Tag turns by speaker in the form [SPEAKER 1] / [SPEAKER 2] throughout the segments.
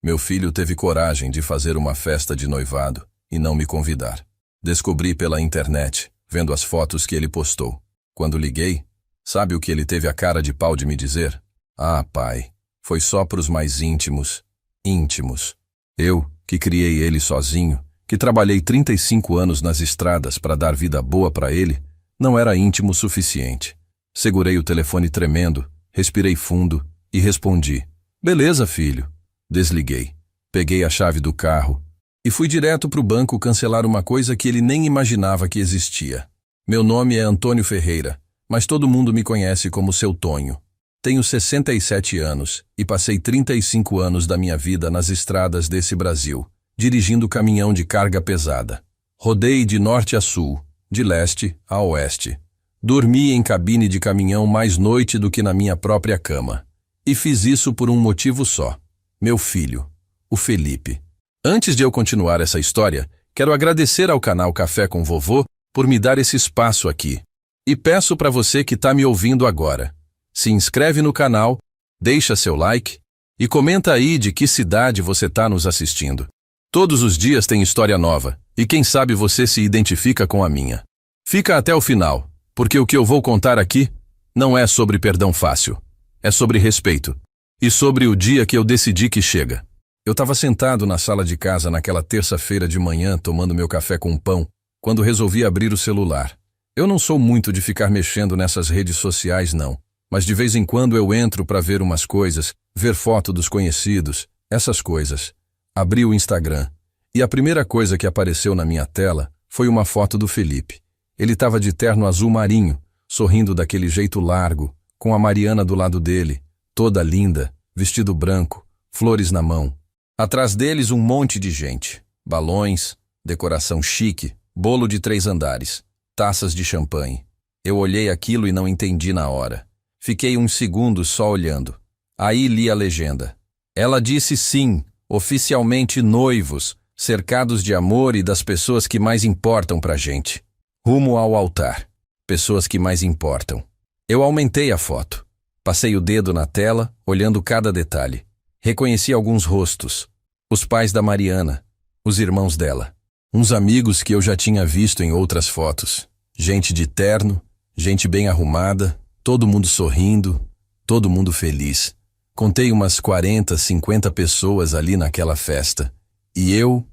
[SPEAKER 1] Meu filho teve coragem de fazer uma festa de noivado e não me convidar. Descobri pela internet, vendo as fotos que ele postou. Quando liguei, sabe o que ele teve a cara de pau de me dizer? Ah, pai, foi só pros mais íntimos. Íntimos. Eu, que criei ele sozinho, que trabalhei 35 anos nas estradas para dar vida boa para ele, não era íntimo o suficiente. Segurei o telefone tremendo, respirei fundo e respondi: beleza, filho. Desliguei. Peguei a chave do carro e fui direto pro banco cancelar uma coisa que ele nem imaginava que existia. Meu nome é Antônio Ferreira, mas todo mundo me conhece como Seu Tonho. Tenho 67 anos e passei 35 anos da minha vida nas estradas desse Brasil, dirigindo caminhão de carga pesada. Rodei de norte a sul, de leste a oeste. Dormi em cabine de caminhão mais noite do que na minha própria cama. E fiz isso por um motivo só: meu filho, o Felipe. Antes de eu continuar essa história, quero agradecer ao canal Café com Vovô por me dar esse espaço aqui. E peço para você que está me ouvindo agora: se inscreve no canal, deixa seu like e comenta aí de que cidade você está nos assistindo. Todos os dias tem história nova e quem sabe você se identifica com a minha. Fica até o final, porque o que eu vou contar aqui não é sobre perdão fácil, é sobre respeito. E sobre o dia que eu decidi que chega. Eu estava sentado na sala de casa naquela terça-feira de manhã tomando meu café com pão, quando resolvi abrir o celular. Eu não sou muito de ficar mexendo nessas redes sociais não, mas de vez em quando eu entro para ver umas coisas, ver foto dos conhecidos, essas coisas. Abri o Instagram e a primeira coisa que apareceu na minha tela foi uma foto do Felipe. Ele estava de terno azul marinho, sorrindo daquele jeito largo, com a Mariana do lado dele, toda linda, vestido branco, flores na mão. Atrás deles um monte de gente, balões, decoração chique, bolo de 3 andares, taças de champanhe. Eu olhei aquilo e não entendi na hora. Fiquei uns segundos só olhando. Aí li a legenda. Ela disse sim, oficialmente noivos, cercados de amor e das pessoas que mais importam pra gente. Rumo ao altar. Pessoas que mais importam. Eu aumentei a foto. Passei o dedo na tela, olhando cada detalhe. Reconheci alguns rostos. Os pais da Mariana, os irmãos dela. Uns amigos que eu já tinha visto em outras fotos. Gente de terno, gente bem arrumada, todo mundo sorrindo, todo mundo feliz. Contei umas 40, 50 pessoas ali naquela festa. E eu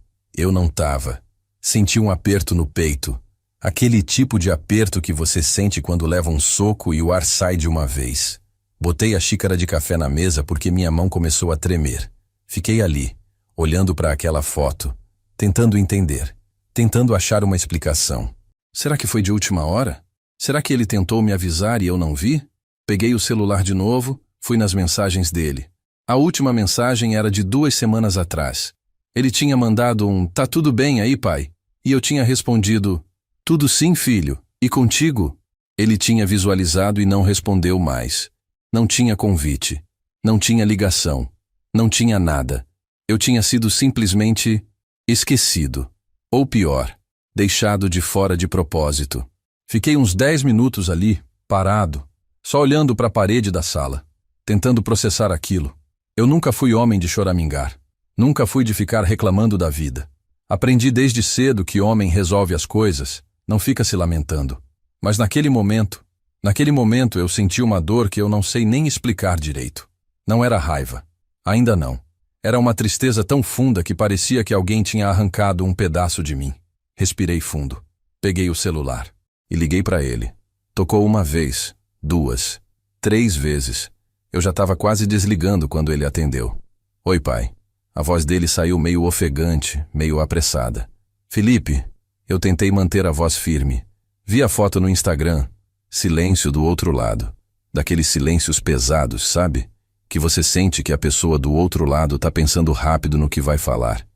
[SPEAKER 1] não tava. Senti um aperto no peito. Aquele tipo de aperto que você sente quando leva um soco e o ar sai de uma vez. Botei a xícara de café na mesa porque minha mão começou a tremer. Fiquei ali, olhando para aquela foto, tentando entender, tentando achar uma explicação. Será que foi de última hora? Será que ele tentou me avisar e eu não vi? Peguei o celular de novo, fui nas mensagens dele. A última mensagem era de 2 semanas atrás. Ele tinha mandado um "tá tudo bem aí, pai?" E eu tinha respondido: "Tudo sim, filho. E contigo?" Ele tinha visualizado e não respondeu mais. Não tinha convite. Não tinha ligação. Não tinha nada. Eu tinha sido simplesmente esquecido. Ou pior, deixado de fora de propósito. Fiquei uns 10 minutos ali, parado, só olhando para a parede da sala, tentando processar aquilo. Eu nunca fui homem de choramingar. Nunca fui de ficar reclamando da vida. Aprendi desde cedo que homem resolve as coisas, não fica se lamentando. Mas naquele momento eu senti uma dor que eu não sei nem explicar direito. Não era raiva. Ainda não. Era uma tristeza tão funda que parecia que alguém tinha arrancado um pedaço de mim. Respirei fundo. Peguei o celular e liguei para ele. Tocou 1 vez, 2, 3 vezes. Eu já estava quase desligando quando ele atendeu. "Oi, pai." A voz dele saiu meio ofegante, meio apressada. "Felipe." Eu tentei manter a voz firme. Vi a foto no Instagram. Silêncio do outro lado. Daqueles silêncios pesados, sabe? Que você sente que a pessoa do outro lado tá pensando rápido no que vai falar.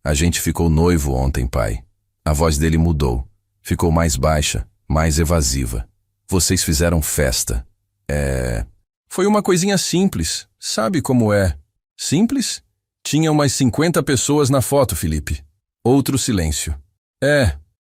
[SPEAKER 1] A gente ficou noivo ontem, pai." A voz dele mudou. Ficou mais baixa, mais evasiva. "Vocês fizeram festa." Foi uma coisinha simples. Sabe como é? Simples? Tinha umas 50 pessoas na foto, Felipe. Outro silêncio.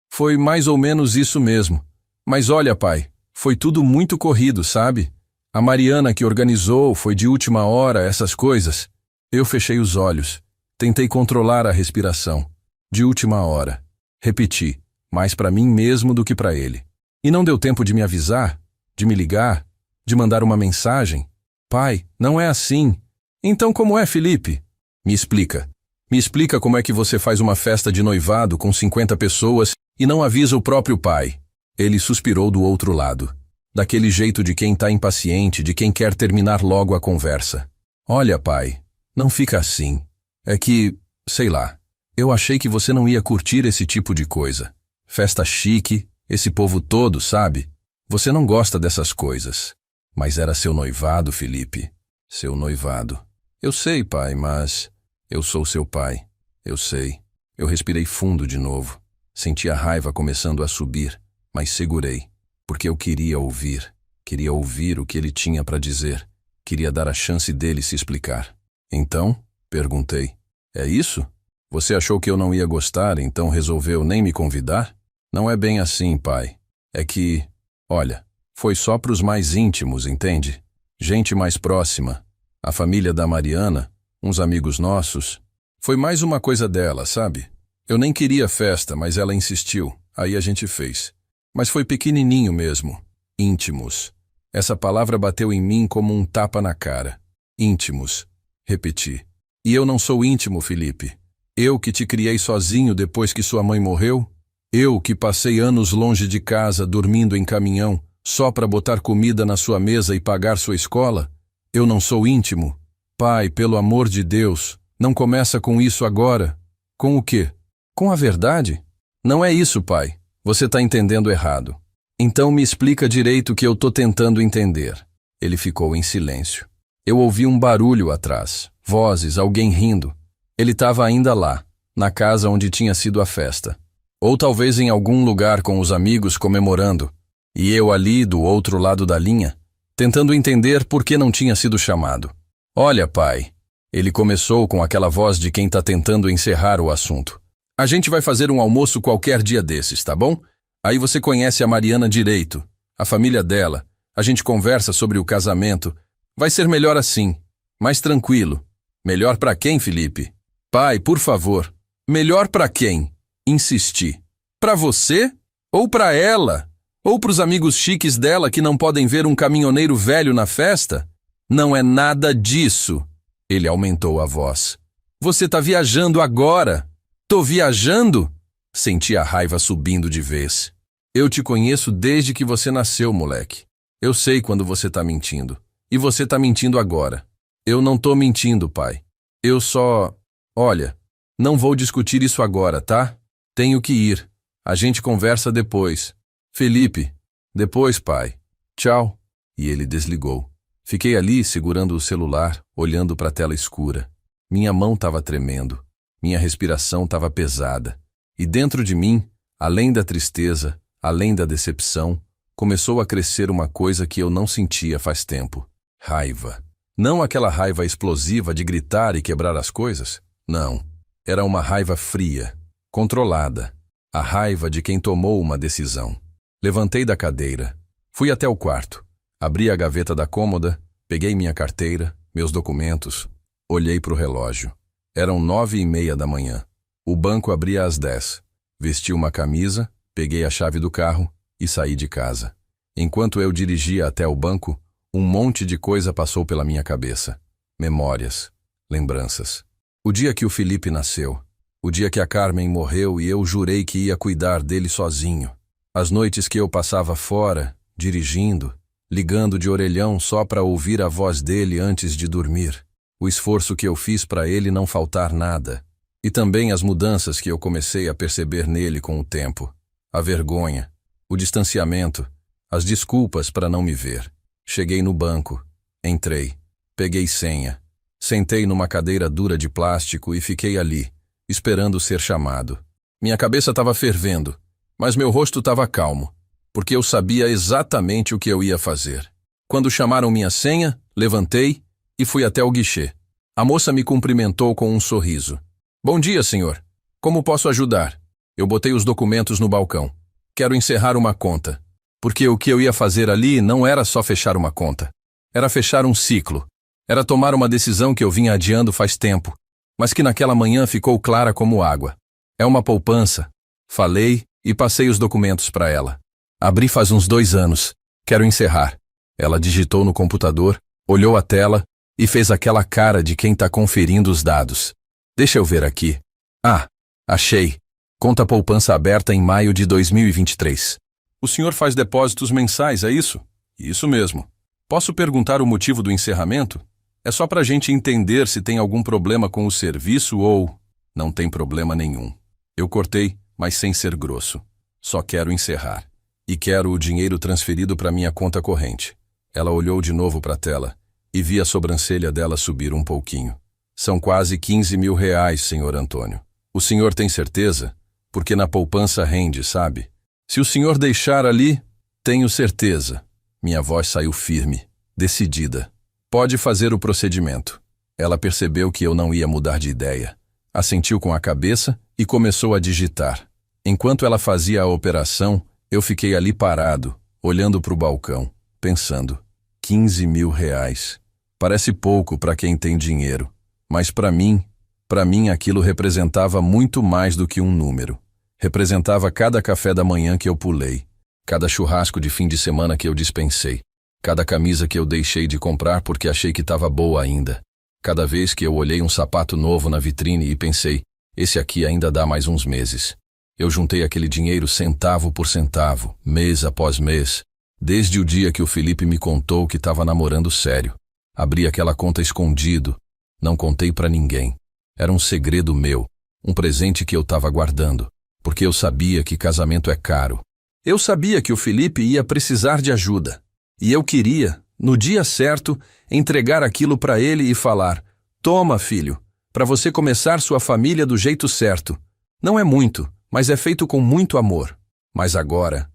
[SPEAKER 1] Foi mais ou menos isso mesmo. Mas olha, pai, foi tudo muito corrido, sabe? A Mariana que organizou, foi de última hora, essas coisas. Eu fechei os olhos. Tentei controlar a respiração. De última hora. Repeti, mais para mim mesmo do que para ele. E não deu tempo de me avisar, de me ligar, de mandar uma mensagem. Pai, não é assim. Então como é, Felipe? Me explica. Me explica como é que você faz uma festa de noivado com 50 pessoas e não avisa o próprio pai. Ele suspirou do outro lado. Daquele jeito de quem tá impaciente, de quem quer terminar logo a conversa. Olha, pai, não fica assim. É que, sei lá, eu achei que você não ia curtir esse tipo de coisa. Festa chique, esse povo todo, sabe? Você não gosta dessas coisas. Mas era seu noivado, Felipe. Seu noivado. Eu sei, pai, mas... Eu sou seu pai. Eu sei. Eu respirei fundo de novo. Senti a raiva começando a subir, mas segurei. Porque eu queria ouvir. Queria ouvir o que ele tinha para dizer. Queria dar a chance dele se explicar. Então, perguntei. É isso? Você achou que eu não ia gostar, então resolveu nem me convidar? Não é bem assim, pai. É que, olha, foi só pros mais íntimos, entende? Gente mais próxima. A família da Mariana, uns amigos nossos. Foi mais uma coisa dela, sabe? Eu nem queria festa, mas ela insistiu. Aí a gente fez. Mas foi pequenininho mesmo. Íntimos. Essa palavra bateu em mim como um tapa na cara. Íntimos. Repeti. E eu não sou íntimo, Felipe. Eu que te criei sozinho depois que sua mãe morreu? Eu que passei anos longe de casa, dormindo em caminhão, só para botar comida na sua mesa e pagar sua escola? Eu não sou íntimo? Pai, pelo amor de Deus, não começa com isso agora. Com o quê? Com a verdade? Não é isso, pai. Você tá entendendo errado. Então me explica direito o que eu tô tentando entender. Ele ficou em silêncio. Eu ouvi um barulho atrás, vozes, alguém rindo. Ele estava ainda lá, na casa onde tinha sido a festa. Ou talvez em algum lugar com os amigos comemorando. E eu ali, do outro lado da linha, tentando entender por que não tinha sido chamado. Olha, pai, ele começou com aquela voz de quem tá tentando encerrar o assunto. A gente vai fazer um almoço qualquer dia desses, tá bom? Aí você conhece a Mariana direito, a família dela. A gente conversa sobre o casamento. Vai ser melhor assim, mais tranquilo. Melhor pra quem, Felipe? Pai, por favor. Melhor pra quem? Insisti. Pra você? Ou pra ela? Ou pros amigos chiques dela que não podem ver um caminhoneiro velho na festa? Não é nada disso. Ele aumentou a voz. Você tá viajando agora. Tô viajando? Senti a raiva subindo de vez. Eu te conheço desde que você nasceu, moleque. Eu sei quando você tá mentindo. E você tá mentindo agora. Eu não tô mentindo, pai. Eu só... Olha, não vou discutir isso agora, tá? Tenho que ir. A gente conversa depois. Felipe. Depois, pai. Tchau. E ele desligou. Fiquei ali segurando o celular, olhando para a tela escura. Minha mão estava tremendo. Minha respiração estava pesada. E dentro de mim, além da tristeza, além da decepção, começou a crescer uma coisa que eu não sentia faz tempo. Raiva. Não aquela raiva explosiva de gritar e quebrar as coisas. Não. Era uma raiva fria, controlada. A raiva de quem tomou uma decisão. Levantei da cadeira. Fui até o quarto. Abri a gaveta da cômoda, peguei minha carteira, meus documentos. Olhei para o relógio. Eram 9h30 da manhã. O banco abria às 10. Vesti uma camisa, peguei a chave do carro e saí de casa. Enquanto eu dirigia até o banco, um monte de coisa passou pela minha cabeça. Memórias, lembranças. O dia que o Felipe nasceu. O dia que a Carmen morreu e eu jurei que ia cuidar dele sozinho. As noites que eu passava fora, dirigindo, ligando de orelhão só para ouvir a voz dele antes de dormir. O esforço que eu fiz para ele não faltar nada. E também as mudanças que eu comecei a perceber nele com o tempo. A vergonha, o distanciamento, as desculpas para não me ver. Cheguei no banco, entrei, peguei senha, sentei numa cadeira dura de plástico e fiquei ali, esperando ser chamado. Minha cabeça estava fervendo, mas meu rosto estava calmo, porque eu sabia exatamente o que eu ia fazer. Quando chamaram minha senha, levantei e fui até o guichê. A moça me cumprimentou com um sorriso. Bom dia, senhor. Como posso ajudar? Eu botei os documentos no balcão. Quero encerrar uma conta. Porque o que eu ia fazer ali não era só fechar uma conta. Era fechar um ciclo. Era tomar uma decisão que eu vinha adiando faz tempo, mas que naquela manhã ficou clara como água. É uma poupança. Falei e passei os documentos para ela. Abri faz uns 2 anos. Quero encerrar. Ela digitou no computador, olhou a tela e fez aquela cara de quem está conferindo os dados. Deixa eu ver aqui. Ah, achei. Conta poupança aberta em maio de 2023. O senhor faz depósitos mensais, é isso? Isso mesmo. Posso perguntar o motivo do encerramento? É só para a gente entender se tem algum problema com o serviço ou... Não tem problema nenhum. Eu cortei, mas sem ser grosso. Só quero encerrar. E quero o dinheiro transferido para minha conta corrente. Ela olhou de novo para a tela e vi a sobrancelha dela subir um pouquinho. São quase 15 mil reais, senhor Antônio. O senhor tem certeza? Porque na poupança rende, sabe? Se o senhor deixar ali, tenho certeza. Minha voz saiu firme, decidida. Pode fazer o procedimento. Ela percebeu que eu não ia mudar de ideia. Assentiu com a cabeça e começou a digitar. Enquanto ela fazia a operação, eu fiquei ali parado, olhando para o balcão, pensando. 15 mil reais. Parece pouco para quem tem dinheiro, mas para mim aquilo representava muito mais do que um número. Representava cada café da manhã que eu pulei, cada churrasco de fim de semana que eu dispensei, cada camisa que eu deixei de comprar porque achei que estava boa ainda, cada vez que eu olhei um sapato novo na vitrine e pensei, esse aqui ainda dá mais uns meses. Eu juntei aquele dinheiro centavo por centavo, mês após mês, desde o dia que o Felipe me contou que estava namorando sério. Abri aquela conta escondido, não contei para ninguém. Era um segredo meu, um presente que eu estava guardando, porque eu sabia que casamento é caro. Eu sabia que o Felipe ia precisar de ajuda, e eu queria, no dia certo, entregar aquilo para ele e falar, toma, filho, para você começar sua família do jeito certo. Não é muito, mas é feito com muito amor. Mas agora,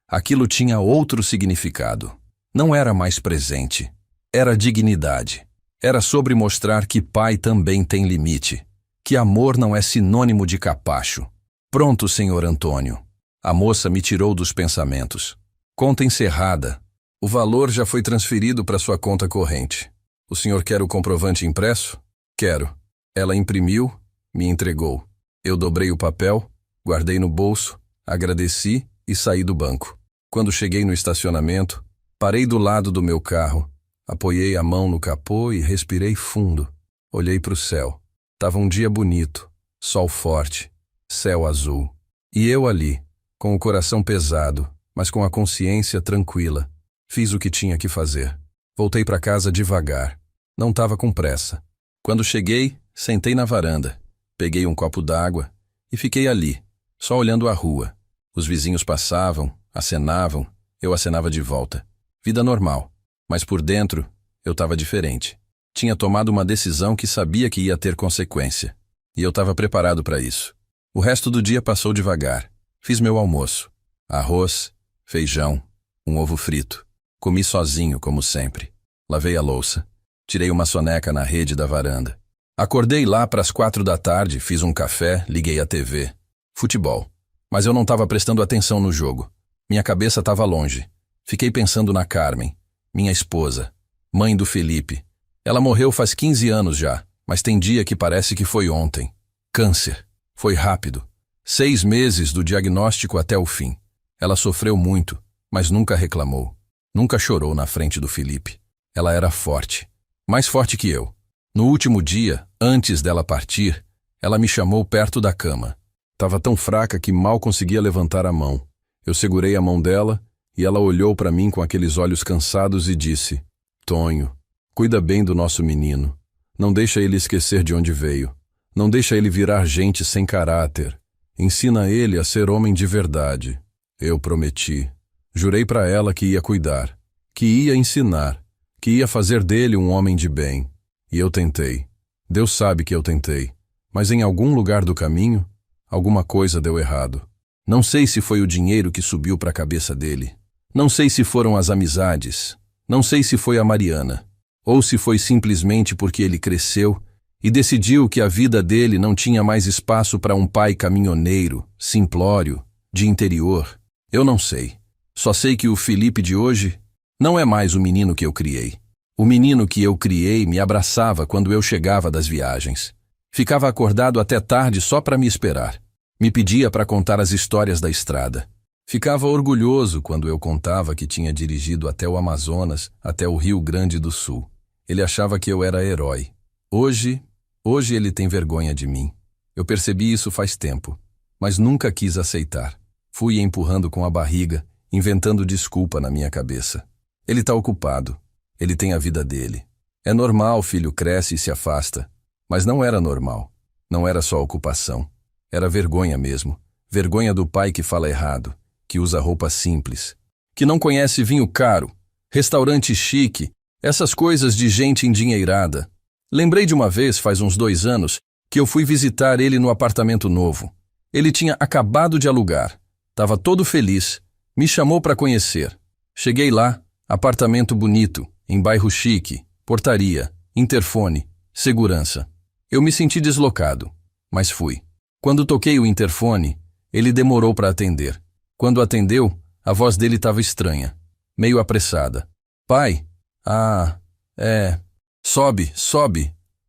[SPEAKER 1] aquilo tinha outro significado. Não era mais presente. Era dignidade. Era sobre mostrar que pai também tem limite. Que amor não é sinônimo de capacho. Pronto, senhor Antônio. A moça me tirou dos pensamentos. Conta encerrada. O valor já foi transferido para sua conta corrente. O senhor quer o comprovante impresso? Quero. Ela imprimiu, me entregou. Eu dobrei o papel, guardei no bolso, agradeci e saí do banco. Quando cheguei no estacionamento, parei do lado do meu carro, apoiei a mão no capô e respirei fundo. Olhei para o céu. Tava um dia bonito, sol forte, céu azul. E eu ali, com o coração pesado, mas com a consciência tranquila. Fiz o que tinha que fazer. Voltei para casa devagar. Não estava com pressa. Quando cheguei, sentei na varanda. Peguei um copo d'água e fiquei ali, só olhando a rua. Os vizinhos passavam, acenavam, eu acenava de volta. Vida normal, mas por dentro eu estava diferente. Tinha tomado uma decisão que sabia que ia ter consequência, e eu estava preparado para isso. O resto do dia passou devagar. Fiz meu almoço. Arroz, feijão, um ovo frito. Comi sozinho, como sempre. Lavei a louça. Tirei uma soneca na rede da varanda. Acordei lá para as 4 da tarde, fiz um café, liguei a TV. Futebol. Mas eu não estava prestando atenção no jogo. Minha cabeça estava longe. Fiquei pensando na Carmen, minha esposa, mãe do Felipe. Ela morreu faz 15 anos já, mas tem dia que parece que foi ontem. Câncer. Foi rápido. 6 meses do diagnóstico até o fim. Ela sofreu muito, mas nunca reclamou. Nunca chorou na frente do Felipe. Ela era forte. Mais forte que eu. No último dia, antes dela partir, ela me chamou perto da cama. Tava tão fraca que mal conseguia levantar a mão. Eu segurei a mão dela e ela olhou para mim com aqueles olhos cansados e disse, Tonho, cuida bem do nosso menino. Não deixa ele esquecer de onde veio. Não deixa ele virar gente sem caráter. Ensina ele a ser homem de verdade. Eu prometi. Jurei para ela que ia cuidar, que ia ensinar, que ia fazer dele um homem de bem. E eu tentei. Deus sabe que eu tentei. Mas em algum lugar do caminho, alguma coisa deu errado. Não sei se foi o dinheiro que subiu para a cabeça dele. Não sei se foram as amizades. Não sei se foi a Mariana. Ou se foi simplesmente porque ele cresceu e decidiu que a vida dele não tinha mais espaço para um pai caminhoneiro, simplório, de interior. Eu não sei. Só sei que o Felipe de hoje não é mais o menino que eu criei. O menino que eu criei me abraçava quando eu chegava das viagens. Ficava acordado até tarde só para me esperar. Me pedia para contar as histórias da estrada. Ficava orgulhoso quando eu contava que tinha dirigido até o Amazonas, até o Rio Grande do Sul. Ele achava que eu era herói. Hoje ele tem vergonha de mim. Eu percebi isso faz tempo, mas nunca quis aceitar. Fui empurrando com a barriga, inventando desculpa na minha cabeça. Ele está ocupado. Ele tem a vida dele. É normal, o filho cresce e se afasta. Mas não era normal. Não era só ocupação. Era vergonha mesmo. Vergonha do pai que fala errado, que usa roupa simples, que não conhece vinho caro, restaurante chique, essas coisas de gente endinheirada. Lembrei de uma vez, faz uns 2 anos, que eu fui visitar ele no apartamento novo. Ele tinha acabado de alugar. Estava todo feliz. Me chamou para conhecer. Cheguei lá, apartamento bonito, em bairro chique, portaria, interfone, segurança. Eu me senti deslocado, mas fui. Quando toquei o interfone, ele demorou para atender. Quando atendeu, a voz dele estava estranha, meio apressada. Pai? Ah, é. Sobe.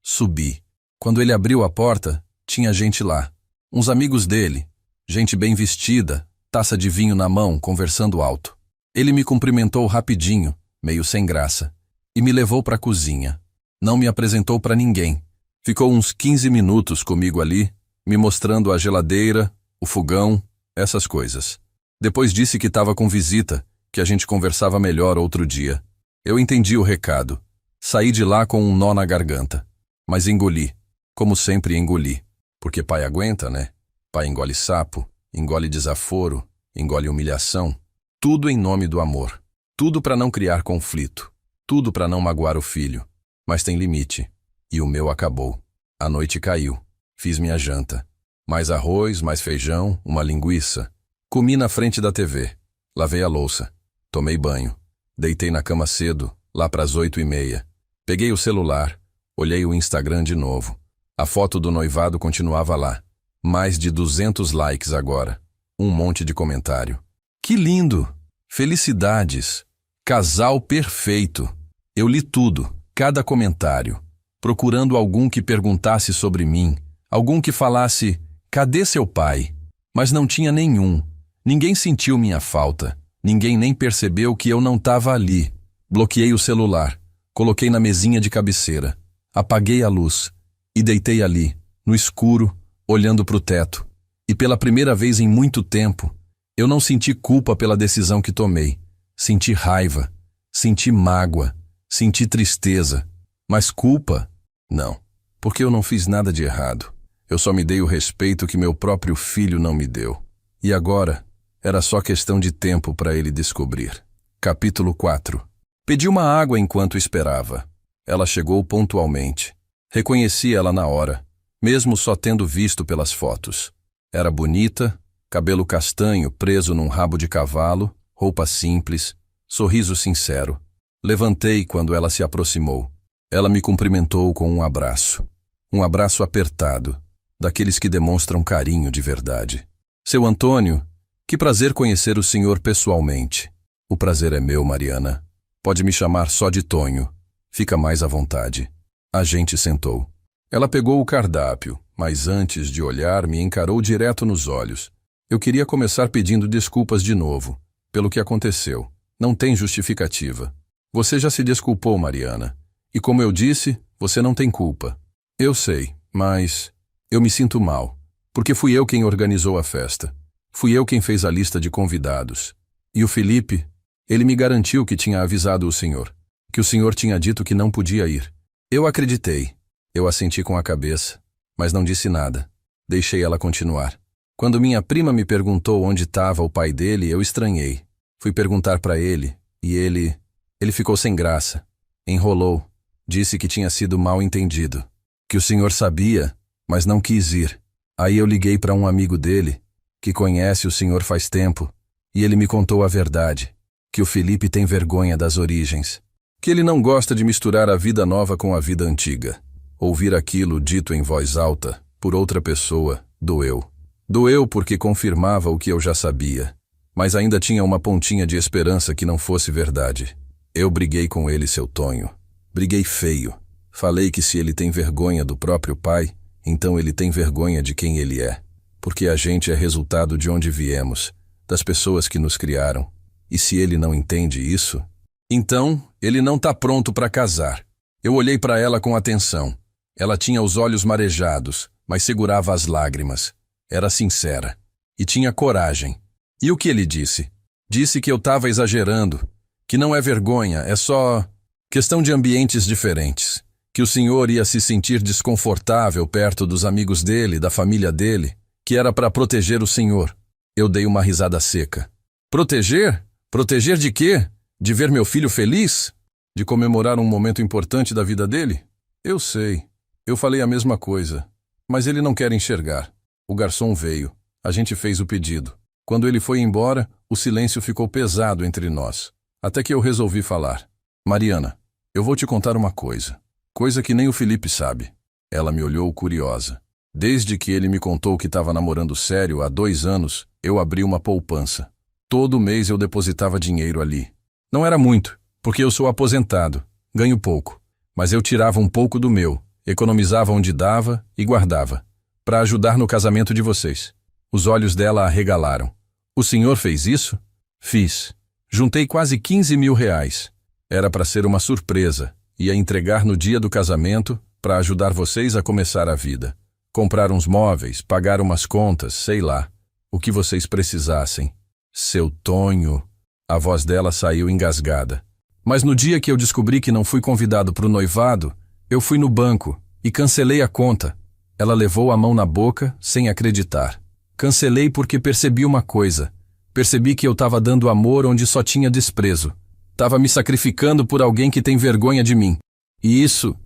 [SPEAKER 1] Subi. Quando ele abriu a porta, tinha gente lá. Uns amigos dele, gente bem vestida, taça de vinho na mão, conversando alto. Ele me cumprimentou rapidinho, meio sem graça, e me levou para a cozinha. Não me apresentou para ninguém. Ficou uns 15 minutos comigo ali, me mostrando a geladeira, o fogão, essas coisas. Depois disse que estava com visita, que a gente conversava melhor outro dia. Eu entendi o recado. Saí de lá com um nó na garganta. Mas engoli. Como sempre engoli. Porque pai aguenta, né? Pai engole sapo, engole desaforo, engole humilhação. Tudo em nome do amor. Tudo para não criar conflito. Tudo para não magoar o filho. Mas tem limite. E o meu acabou. A noite caiu. Fiz minha janta. Mais arroz, mais feijão, uma linguiça. Comi na frente da TV. Lavei a louça. Tomei banho. Deitei na cama cedo, lá pras 8h30. Peguei o celular. Olhei o Instagram de novo. A foto do noivado continuava lá. Mais de 200 likes agora. Um monte de comentário. Que lindo! Felicidades! Casal perfeito! Eu li tudo, cada comentário, procurando algum que perguntasse sobre mim, algum que falasse, cadê seu pai? Mas não tinha nenhum. Ninguém sentiu minha falta. Ninguém nem percebeu que eu não estava ali. Bloqueei o celular, coloquei na mesinha de cabeceira, apaguei a luz e deitei ali, no escuro, olhando para o teto. E pela primeira vez em muito tempo, eu não senti culpa pela decisão que tomei. Senti raiva, senti mágoa, senti tristeza. Mas culpa? Não, porque eu não fiz nada de errado. Eu só me dei o respeito que meu próprio filho não me deu. E agora, era só questão de tempo para ele descobrir. Capítulo 4. Pedi uma água enquanto esperava. Ela chegou pontualmente. Reconheci ela na hora, mesmo só tendo visto pelas fotos. Era bonita, cabelo castanho preso num rabo de cavalo, roupa simples, sorriso sincero. Levantei quando ela se aproximou. Ela me cumprimentou com um abraço. Um abraço apertado, daqueles que demonstram carinho de verdade. Seu Antônio, que prazer conhecer o senhor pessoalmente. O prazer é meu, Mariana. Pode me chamar só de Tonho. Fica mais à vontade. A gente sentou. Ela pegou o cardápio, mas antes de olhar me encarou direto nos olhos. Eu queria começar pedindo desculpas de novo, pelo que aconteceu. Não tem justificativa. Você já se desculpou, Mariana. E como eu disse, você não tem culpa. Eu sei, mas eu me sinto mal, porque fui eu quem organizou a festa. Fui eu quem fez a lista de convidados. E o Felipe, ele me garantiu que tinha avisado o senhor, que o senhor tinha dito que não podia ir. Eu acreditei. Eu assenti com a cabeça, mas não disse nada. Deixei ela continuar. Quando minha prima me perguntou onde estava o pai dele, eu estranhei. Fui perguntar para ele, e ele ficou sem graça. Enrolou. Disse que tinha sido mal entendido. Que o senhor sabia, mas não quis ir. Aí eu liguei para um amigo dele, que conhece o senhor faz tempo, e ele me contou a verdade, que o Felipe tem vergonha das origens, que ele não gosta de misturar a vida nova com a vida antiga. Ouvir aquilo dito em voz alta, por outra pessoa, doeu. Doeu porque confirmava o que eu já sabia, mas ainda tinha uma pontinha de esperança que não fosse verdade. Eu briguei com ele, seu Tonho. Briguei feio. Falei que se ele tem vergonha do próprio pai, então ele tem vergonha de quem ele é. Porque a gente é resultado de onde viemos, das pessoas que nos criaram. E se ele não entende isso, então ele não está pronto para casar. Eu olhei para ela com atenção. Ela tinha os olhos marejados, mas segurava as lágrimas. Era sincera. E tinha coragem. E o que ele disse? Disse que eu estava exagerando, que não é vergonha, é só questão de ambientes diferentes, que o senhor ia se sentir desconfortável perto dos amigos dele, da família dele, que era para proteger o senhor. Eu dei uma risada seca. Proteger? Proteger de quê? De ver meu filho feliz? De comemorar um momento importante da vida dele? Eu sei. Eu falei a mesma coisa. Mas ele não quer enxergar. O garçom veio. A gente fez o pedido. Quando ele foi embora, o silêncio ficou pesado entre nós. Até que eu resolvi falar. Mariana, eu vou te contar uma coisa. Coisa que nem o Felipe sabe. Ela me olhou curiosa. Desde que ele me contou que estava namorando sério há 2 anos, eu abri uma poupança. Todo mês eu depositava dinheiro ali. Não era muito, porque eu sou aposentado, ganho pouco. Mas eu tirava um pouco do meu, economizava onde dava e guardava, para ajudar no casamento de vocês. Os olhos dela arregalaram. O senhor fez isso? Fiz. Juntei quase 15 mil reais. Era para ser uma surpresa. Ia entregar no dia do casamento para ajudar vocês a começar a vida. Comprar uns móveis, pagar umas contas, sei lá. O que vocês precisassem. Seu Tonho. A voz dela saiu engasgada. Mas no dia que eu descobri que não fui convidado para o noivado, eu fui no banco e cancelei a conta. Ela levou a mão na boca, sem acreditar. Cancelei porque percebi uma coisa. Percebi que eu estava dando amor onde só tinha desprezo. Estava me sacrificando por alguém que tem vergonha de mim. E isso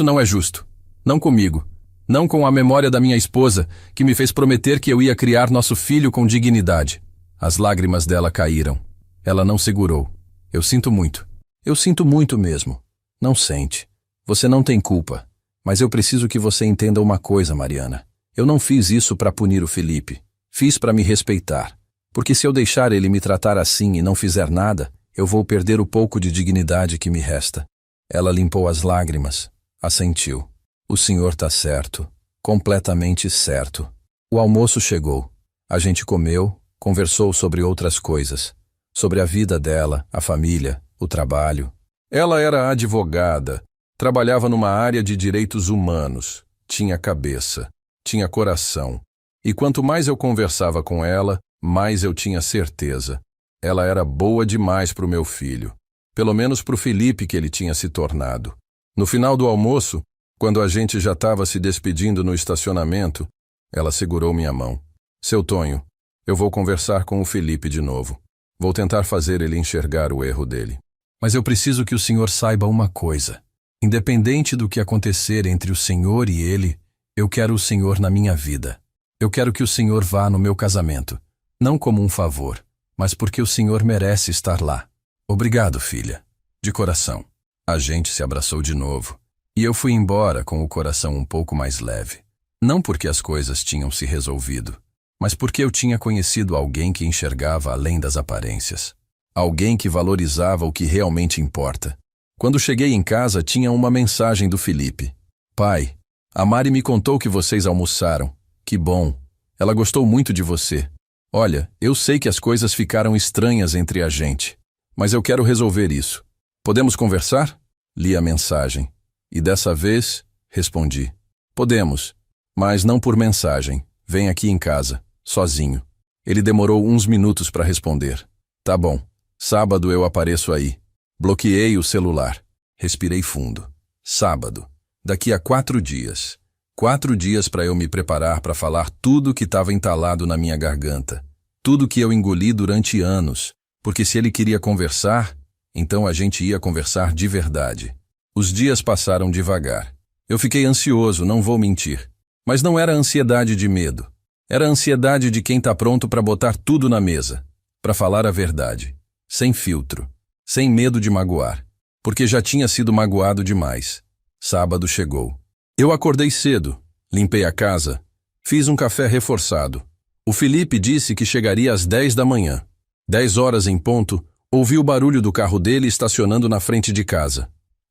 [SPEAKER 1] não é justo. Não comigo. Não com a memória da minha esposa, que me fez prometer que eu ia criar nosso filho com dignidade. As lágrimas dela caíram. Ela não segurou. Eu sinto muito. Eu sinto muito mesmo. Não sente. Você não tem culpa. Mas eu preciso que você entenda uma coisa, Mariana. Eu não fiz isso para punir o Felipe. Fiz para me respeitar. Porque se eu deixar ele me tratar assim e não fizer nada, eu vou perder o pouco de dignidade que me resta. Ela limpou as lágrimas. Assentiu. O senhor tá certo. Completamente certo. O almoço chegou. A gente comeu, conversou sobre outras coisas. Sobre a vida dela, a família, o trabalho. Ela era advogada. Trabalhava numa área de direitos humanos. Tinha cabeça. Tinha coração. E quanto mais eu conversava com ela, mais eu tinha certeza. Ela era boa demais para o meu filho. Pelo menos para o Felipe que ele tinha se tornado. No final do almoço, quando a gente já estava se despedindo no estacionamento, ela segurou minha mão. Seu Tonho, eu vou conversar com o Felipe de novo. Vou tentar fazer ele enxergar o erro dele. Mas eu preciso que o senhor saiba uma coisa. Independente do que acontecer entre o senhor e ele, eu quero o senhor na minha vida. Eu quero que o senhor vá no meu casamento. Não como um favor, mas porque o senhor merece estar lá. Obrigado, filha. De coração. A gente se abraçou de novo. E eu fui embora com o coração um pouco mais leve. Não porque as coisas tinham se resolvido, mas porque eu tinha conhecido alguém que enxergava além das aparências. Alguém que valorizava o que realmente importa. Quando cheguei em casa, tinha uma mensagem do Felipe. Pai, a Mari me contou que vocês almoçaram. Que bom. Ela gostou muito de você. Olha, eu sei que as coisas ficaram estranhas entre a gente, mas eu quero resolver isso. Podemos conversar? Li a mensagem. E dessa vez, respondi. Podemos, mas não por mensagem. Vem aqui em casa, sozinho. Ele demorou uns minutos para responder. Tá bom. Sábado eu apareço aí. Bloqueei o celular. Respirei fundo. Sábado. Daqui a 4 dias. 4 dias para eu me preparar para falar tudo que estava entalado na minha garganta. Tudo que eu engoli durante anos. Porque se ele queria conversar, então a gente ia conversar de verdade. Os dias passaram devagar. Eu fiquei ansioso, não vou mentir. Mas não era ansiedade de medo. Era ansiedade de quem está pronto para botar tudo na mesa. Para falar a verdade. Sem filtro. Sem medo de magoar. Porque já tinha sido magoado demais. Sábado chegou. Eu acordei cedo. Limpei a casa. Fiz um café reforçado. O Felipe disse que chegaria às 10 da manhã. 10 horas em ponto, ouvi o barulho do carro dele estacionando na frente de casa.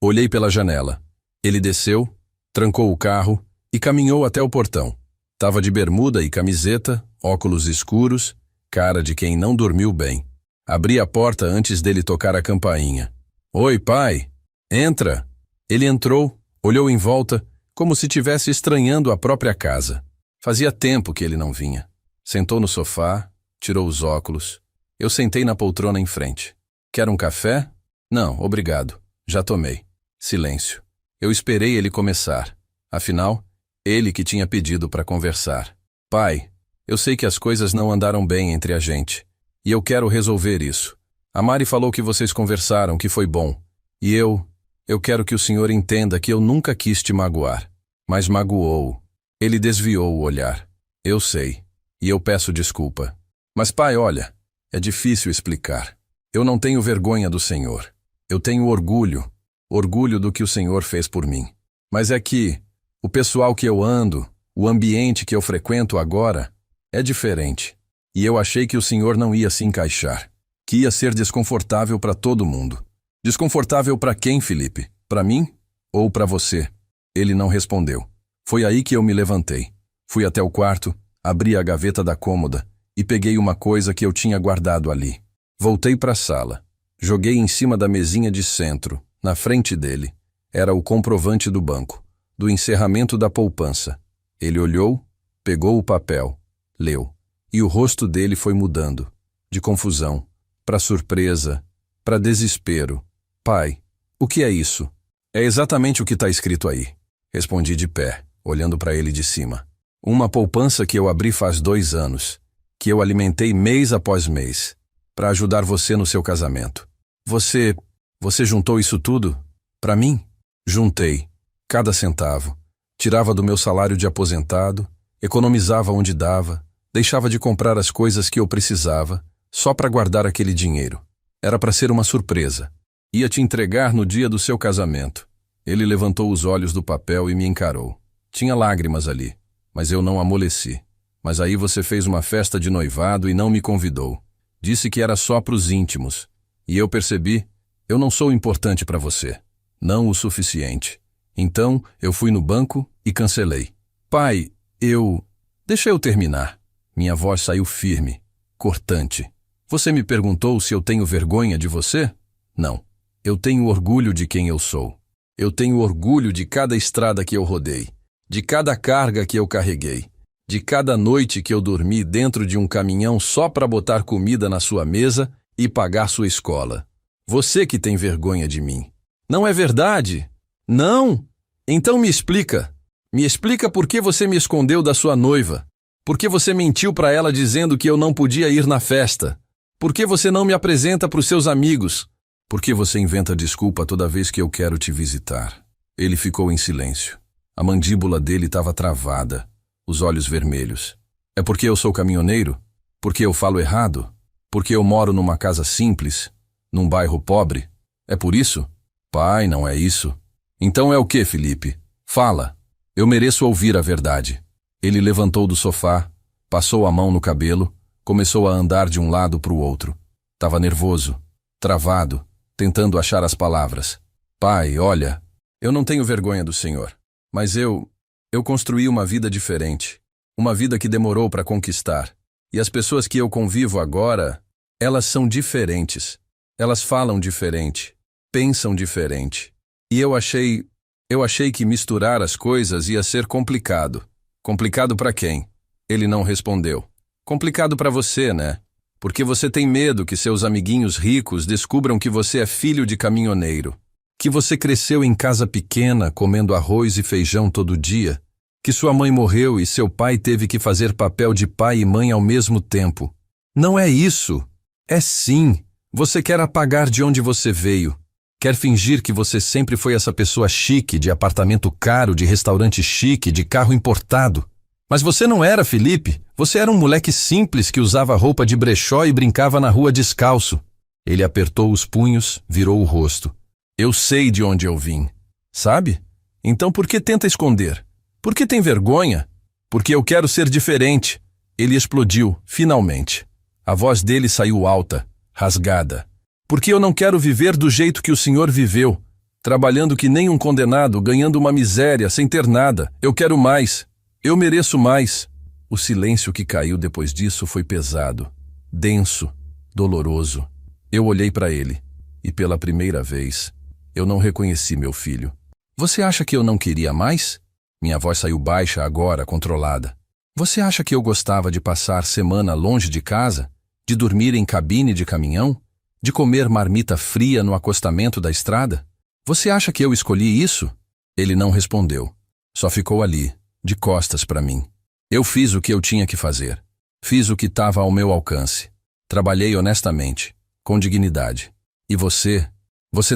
[SPEAKER 1] Olhei pela janela. Ele desceu, trancou o carro e caminhou até o portão. Tava de bermuda e camiseta, óculos escuros, cara de quem não dormiu bem. Abri a porta antes dele tocar a campainha. Oi, pai. Entra. Ele entrou, olhou em volta, como se tivesse estranhando a própria casa. Fazia tempo que ele não vinha. Sentou no sofá, tirou os óculos. Eu sentei na poltrona em frente. Quer um café? Não, obrigado. Já tomei. Silêncio. Eu esperei ele começar. Afinal, ele que tinha pedido para conversar. Pai, eu sei que as coisas não andaram bem entre a gente. E eu quero resolver isso. A Mari falou que vocês conversaram, que foi bom. E eu quero que o senhor entenda que eu nunca quis te magoar. Mas magoou. Ele desviou o olhar. Eu sei. E eu peço desculpa. Mas pai, olha, é difícil explicar. Eu não tenho vergonha do senhor. Eu tenho orgulho. Orgulho do que o senhor fez por mim. Mas é que o pessoal que eu ando, o ambiente que eu frequento agora, é diferente. E eu achei que o senhor não ia se encaixar. Que ia ser desconfortável para todo mundo. Desconfortável para quem, Felipe? Para mim ou para você? Ele não respondeu. Foi aí que eu me levantei. Fui até o quarto, abri a gaveta da cômoda e peguei uma coisa que eu tinha guardado ali. Voltei para a sala. Joguei em cima da mesinha de centro, na frente dele. Era o comprovante do banco, do encerramento da poupança. Ele olhou, pegou o papel, leu. E o rosto dele foi mudando, de confusão, para surpresa, para desespero. Pai, o que é isso? É exatamente o que está escrito aí. Respondi de pé, olhando para ele de cima. Uma poupança que eu abri faz 2 anos, que eu alimentei mês após mês, para ajudar você no seu casamento. Você juntou isso tudo? Para mim? Juntei. Cada centavo. Tirava do meu salário de aposentado, economizava onde dava, deixava de comprar as coisas que eu precisava, só para guardar aquele dinheiro. Era para ser uma surpresa. Ia te entregar no dia do seu casamento. Ele levantou os olhos do papel e me encarou. Tinha lágrimas ali, mas eu não amoleci. Mas aí você fez uma festa de noivado e não me convidou. Disse que era só pros íntimos. E eu percebi, eu não sou importante para você. Não o suficiente. Então, eu fui no banco e cancelei. Pai, Deixa eu terminar. Minha voz saiu firme, cortante. Você me perguntou se eu tenho vergonha de você? Não. Eu tenho orgulho de quem eu sou. Eu tenho orgulho de cada estrada que eu rodei, de cada carga que eu carreguei, de cada noite que eu dormi dentro de um caminhão só para botar comida na sua mesa e pagar sua escola. Você que tem vergonha de mim. Não é verdade? Não? Então me explica. Me explica por que você me escondeu da sua noiva. Por que você mentiu para ela dizendo que eu não podia ir na festa? Por que você não me apresenta para os seus amigos? Por que você inventa desculpa toda vez que eu quero te visitar? Ele ficou em silêncio. A mandíbula dele estava travada, os olhos vermelhos. É porque eu sou caminhoneiro? Porque eu falo errado? Porque eu moro numa casa simples? Num bairro pobre? É por isso? Pai, não é isso. Então é o que, Felipe? Fala. Eu mereço ouvir a verdade. Ele levantou do sofá, passou a mão no cabelo, começou a andar de um lado para o outro. Tava nervoso, travado, tentando achar as palavras. Pai, olha, eu não tenho vergonha do senhor, mas eu construí uma vida diferente, uma vida que demorou para conquistar. E as pessoas que eu convivo agora, elas são diferentes. Elas falam diferente, pensam diferente. E eu achei que misturar as coisas ia ser complicado. Complicado para quem? Ele não respondeu. Complicado para você, né? Porque você tem medo que seus amiguinhos ricos descubram que você é filho de caminhoneiro. Que você cresceu em casa pequena, comendo arroz e feijão todo dia. Que sua mãe morreu e seu pai teve que fazer papel de pai e mãe ao mesmo tempo. Não é isso. É sim. Você quer apagar de onde você veio. Quer fingir que você sempre foi essa pessoa chique, de apartamento caro, de restaurante chique, de carro importado. Mas você não era, Felipe. Você era um moleque simples que usava roupa de brechó e brincava na rua descalço. Ele apertou os punhos, virou o rosto. Eu sei de onde eu vim. Sabe? Então por que tenta esconder? Por que tem vergonha? Porque eu quero ser diferente. Ele explodiu, finalmente. A voz dele saiu alta, rasgada. Porque eu não quero viver do jeito que o senhor viveu. trabalhando que nem um condenado, ganhando uma miséria, sem ter nada. Eu quero mais. Eu mereço mais. O silêncio que caiu depois disso foi pesado, denso, doloroso. Eu olhei para ele e, pela primeira vez, eu não reconheci meu filho. Você acha que eu não queria mais? Minha voz saiu baixa agora, controlada. Você acha que eu gostava de passar semana longe de casa? De dormir em cabine de caminhão? De comer marmita fria no acostamento da estrada? Você acha que eu escolhi isso? Ele não respondeu. Só ficou ali, de costas para mim. Eu fiz o que eu tinha que fazer. Fiz o que estava ao meu alcance. Trabalhei honestamente, com dignidade. E você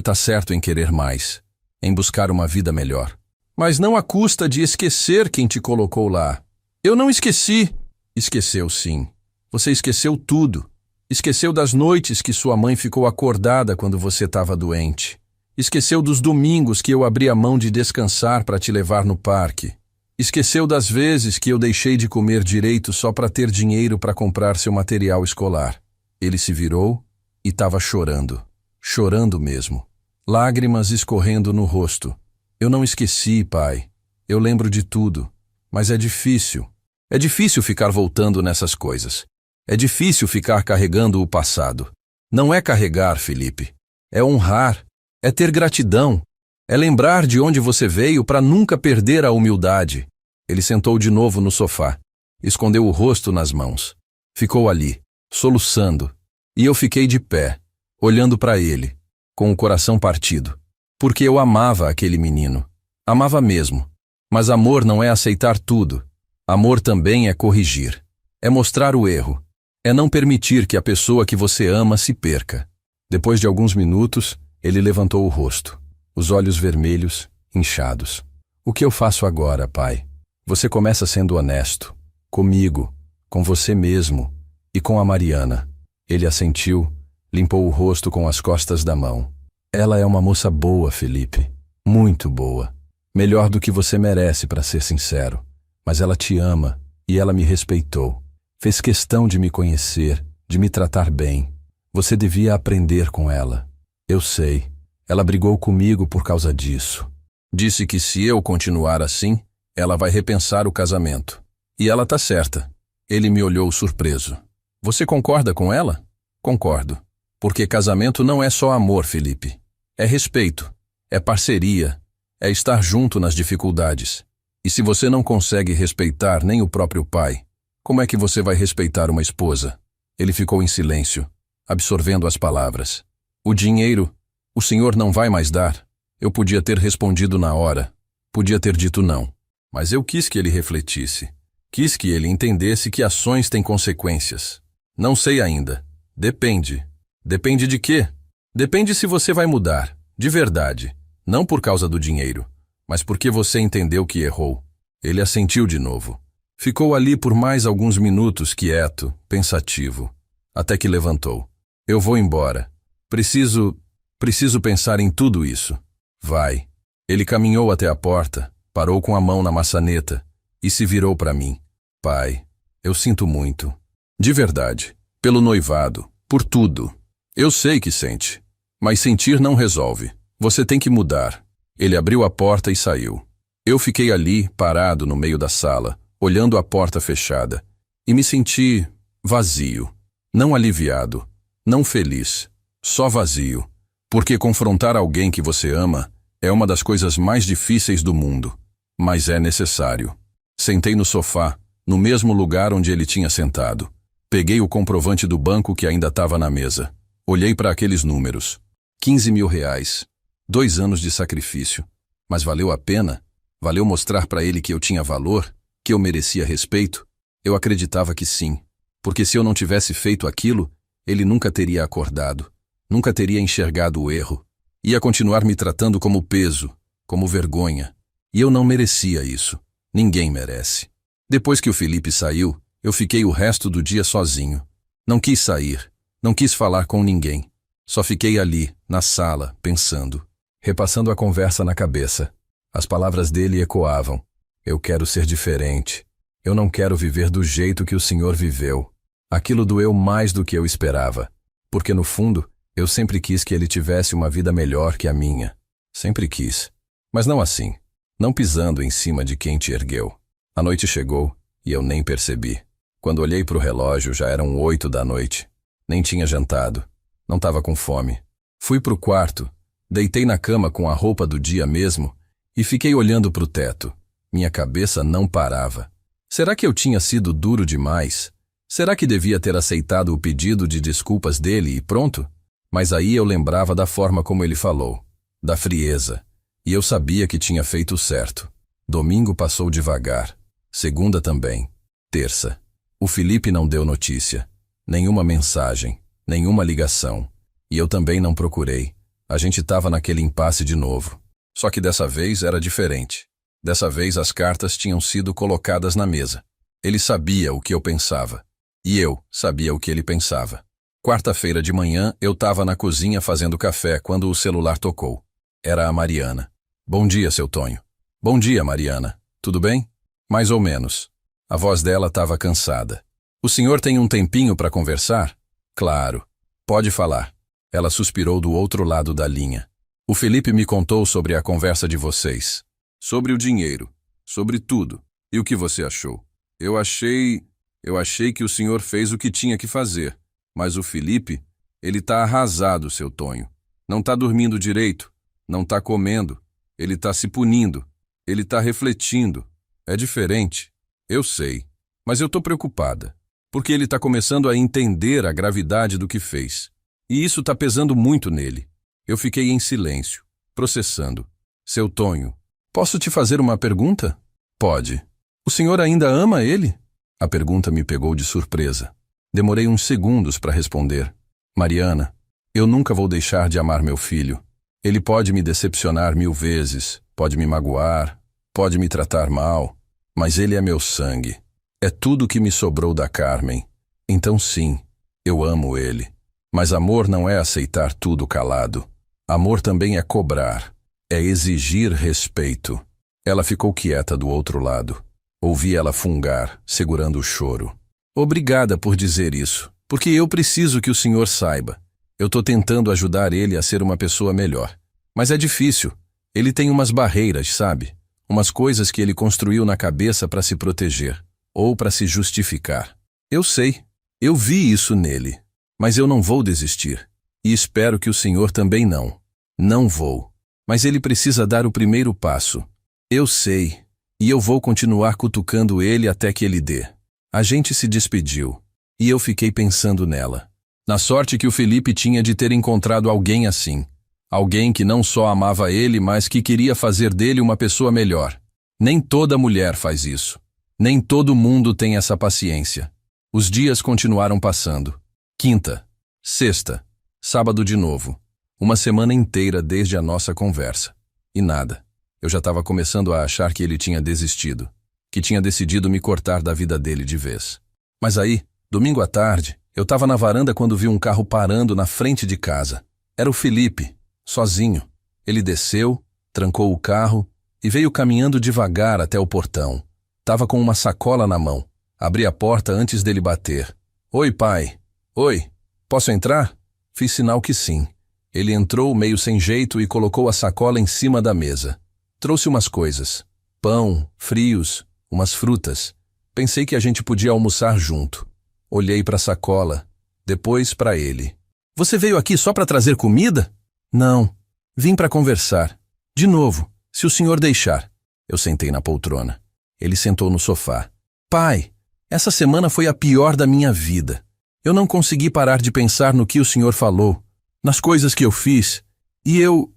[SPEAKER 1] tá certo em querer mais, em buscar uma vida melhor. Mas não à custa de esquecer quem te colocou lá. Eu não esqueci. Esqueceu sim. Você esqueceu tudo. Esqueceu das noites que sua mãe ficou acordada quando você estava doente. Esqueceu dos domingos que eu abri a mão de descansar para te levar no parque. Esqueceu das vezes que eu deixei de comer direito só para ter dinheiro para comprar seu material escolar. Ele se virou e estava chorando. Chorando mesmo. Lágrimas escorrendo no rosto. Eu não esqueci, pai. Eu lembro de tudo. Mas é difícil. É difícil ficar voltando nessas coisas. É difícil ficar carregando o passado. Não é carregar, Felipe. É honrar. É ter gratidão. É lembrar de onde você veio para nunca perder a humildade. Ele sentou de novo no sofá. Escondeu o rosto nas mãos. Ficou ali, soluçando. E eu fiquei de pé, olhando para ele, com o coração partido. Porque eu amava aquele menino. Amava mesmo. Mas amor não é aceitar tudo. Amor também é corrigir. É mostrar o erro. É não permitir que a pessoa que você ama se perca. Depois de alguns minutos, ele levantou o rosto, os olhos vermelhos, inchados. O que eu faço agora, pai? Você começa sendo honesto. Comigo, com você mesmo e com a Mariana. Ele assentiu, limpou o rosto com as costas da mão. Ela é uma moça boa, Felipe. Muito boa. Melhor do que você merece, para ser sincero. Mas ela te ama e ela me respeitou. Fez questão de me conhecer, de me tratar bem. Você devia aprender com ela. Eu sei. Ela brigou comigo por causa disso. Disse que se eu continuar assim, ela vai repensar o casamento. E ela tá certa. Ele me olhou surpreso. Você concorda com ela? Concordo. Porque casamento não é só amor, Felipe. É respeito. É parceria. É estar junto nas dificuldades. E se você não consegue respeitar nem o próprio pai, como é que você vai respeitar uma esposa? Ele ficou em silêncio, absorvendo as palavras. O dinheiro, o senhor não vai mais dar. Eu podia ter respondido na hora. Podia ter dito não. Mas eu quis que ele refletisse. Quis que ele entendesse que ações têm consequências. Não sei ainda. Depende. Depende de quê? Depende se você vai mudar. De verdade. Não por causa do dinheiro, mas porque você entendeu que errou. Ele assentiu de novo. Ficou ali por mais alguns minutos quieto, pensativo, até que levantou. Eu vou embora. Preciso pensar em tudo isso. Vai. Ele caminhou até a porta, parou com a mão na maçaneta e se virou para mim. Pai, eu sinto muito. De verdade. Pelo noivado. Por tudo. Eu sei que sente. Mas sentir não resolve. Você tem que mudar. Ele abriu a porta e saiu. Eu fiquei ali, parado no meio da sala, olhando a porta fechada. E me senti vazio. Não aliviado. Não feliz. Só vazio. Porque confrontar alguém que você ama é uma das coisas mais difíceis do mundo. Mas é necessário. Sentei no sofá, no mesmo lugar onde ele tinha sentado. Peguei o comprovante do banco que ainda estava na mesa. Olhei para aqueles números. 15 mil reais. 2 anos de sacrifício. Mas valeu a pena? Valeu mostrar para ele que eu tinha valor? Que eu merecia respeito? Eu acreditava que sim. Porque se eu não tivesse feito aquilo, ele nunca teria acordado. Nunca teria enxergado o erro. Ia continuar me tratando como peso, como vergonha. E eu não merecia isso. Ninguém merece. Depois que o Felipe saiu, eu fiquei o resto do dia sozinho. Não quis sair. Não quis falar com ninguém. Só fiquei ali, na sala, pensando. Repassando a conversa na cabeça. As palavras dele ecoavam. Eu quero ser diferente. Eu não quero viver do jeito que o senhor viveu. Aquilo doeu mais do que eu esperava. Porque no fundo, eu sempre quis que ele tivesse uma vida melhor que a minha. Sempre quis. Mas não assim. Não pisando em cima de quem te ergueu. A noite chegou e eu nem percebi. Quando olhei para o relógio já eram 8 da noite. Nem tinha jantado. Não estava com fome. Fui pro quarto, deitei na cama com a roupa do dia mesmo e fiquei olhando pro teto. Minha cabeça não parava. Será que eu tinha sido duro demais? Será que devia ter aceitado o pedido de desculpas dele e pronto? Mas aí eu lembrava da forma como ele falou, da frieza, e eu sabia que tinha feito certo. Domingo passou devagar, segunda também, terça. O Felipe não deu notícia, nenhuma mensagem, nenhuma ligação. E eu também não procurei. A gente estava naquele impasse de novo. Só que dessa vez era diferente. Dessa vez as cartas tinham sido colocadas na mesa. Ele sabia o que eu pensava. E eu sabia o que ele pensava. Quarta-feira de manhã eu estava na cozinha fazendo café quando o celular tocou. Era a Mariana. Bom dia, seu Tonho. Bom dia, Mariana. Tudo bem? Mais ou menos. A voz dela estava cansada. O senhor tem um tempinho para conversar? Claro. Pode falar. Ela suspirou do outro lado da linha. O Felipe me contou sobre a conversa de vocês. Sobre o dinheiro. Sobre tudo. E o que você achou? Eu achei que o senhor fez o que tinha que fazer. Mas o Felipe, ele tá arrasado, seu Tonho. Não tá dormindo direito. Não tá comendo. Ele tá se punindo. Ele tá refletindo. É diferente. Eu sei. Mas eu tô preocupada. Porque ele tá começando a entender a gravidade do que fez. E isso tá pesando muito nele. Eu fiquei em silêncio, processando. Seu Tonho, posso te fazer uma pergunta? Pode. O senhor ainda ama ele? A pergunta me pegou de surpresa. Demorei uns segundos para responder. Mariana, eu nunca vou deixar de amar meu filho. Ele pode me decepcionar 1000 vezes, pode me magoar, pode me tratar mal, mas ele é meu sangue. É tudo que me sobrou da Carmen. Então sim, eu amo ele. Mas amor não é aceitar tudo calado. Amor também é cobrar, é exigir respeito. Ela ficou quieta do outro lado. Ouvi ela fungar, segurando o choro. Obrigada por dizer isso, porque eu preciso que o senhor saiba. Eu tô tentando ajudar ele a ser uma pessoa melhor. Mas é difícil. Ele tem umas barreiras, sabe? Umas coisas que ele construiu na cabeça para se proteger, ou para se justificar. Eu sei, eu vi isso nele. Mas eu não vou desistir. E espero que o senhor também não. Não vou. Mas ele precisa dar o primeiro passo. Eu sei. E eu vou continuar cutucando ele até que ele dê. A gente se despediu. E eu fiquei pensando nela. Na sorte que o Felipe tinha de ter encontrado alguém assim. Alguém que não só amava ele, mas que queria fazer dele uma pessoa melhor. Nem toda mulher faz isso. Nem todo mundo tem essa paciência. Os dias continuaram passando. Quinta, sexta, sábado de novo. Uma semana inteira desde a nossa conversa. E nada. Eu já estava começando a achar que ele tinha desistido. Que tinha decidido me cortar da vida dele de vez. Mas aí, domingo à tarde, eu estava na varanda quando vi um carro parando na frente de casa. Era o Felipe, sozinho. Ele desceu, trancou o carro e veio caminhando devagar até o portão. Tava com uma sacola na mão. Abri a porta antes dele bater. Oi, pai. Oi, posso entrar? Fiz sinal que sim. Ele entrou meio sem jeito e colocou a sacola em cima da mesa. Trouxe umas coisas. Pão, frios, umas frutas. Pensei que a gente podia almoçar junto. Olhei para a sacola, depois para ele. Você veio aqui só para trazer comida? Não, vim para conversar. De novo, se o senhor deixar. Eu sentei na poltrona. Ele sentou no sofá. Pai, essa semana foi a pior da minha vida. Eu não consegui parar de pensar no que o senhor falou, nas coisas que eu fiz, e eu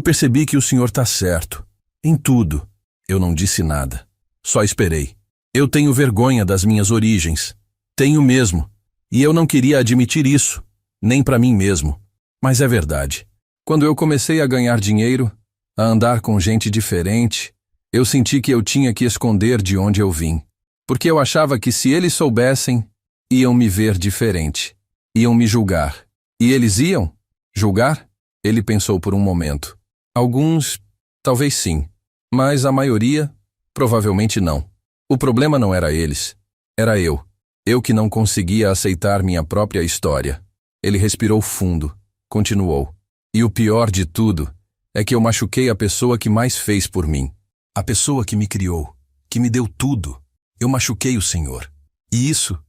[SPEAKER 1] percebi que o senhor tá certo. Em tudo. Eu não disse nada. Só esperei. Eu tenho vergonha das minhas origens. Tenho mesmo. E eu não queria admitir isso, nem para mim mesmo. Mas é verdade. Quando eu comecei a ganhar dinheiro, a andar com gente diferente, eu senti que eu tinha que esconder de onde eu vim. Porque eu achava que se eles soubessem, iam me ver diferente. Iam me julgar. E eles iam? Julgar? Ele pensou por um momento. Alguns, talvez sim. Mas a maioria, provavelmente não. O problema não era eles. Era eu. Eu que não conseguia aceitar minha própria história. Ele respirou fundo. Continuou. E o pior de tudo é que eu machuquei a pessoa que mais fez por mim. A pessoa que me criou, que me deu tudo. Eu machuquei o Senhor. E isso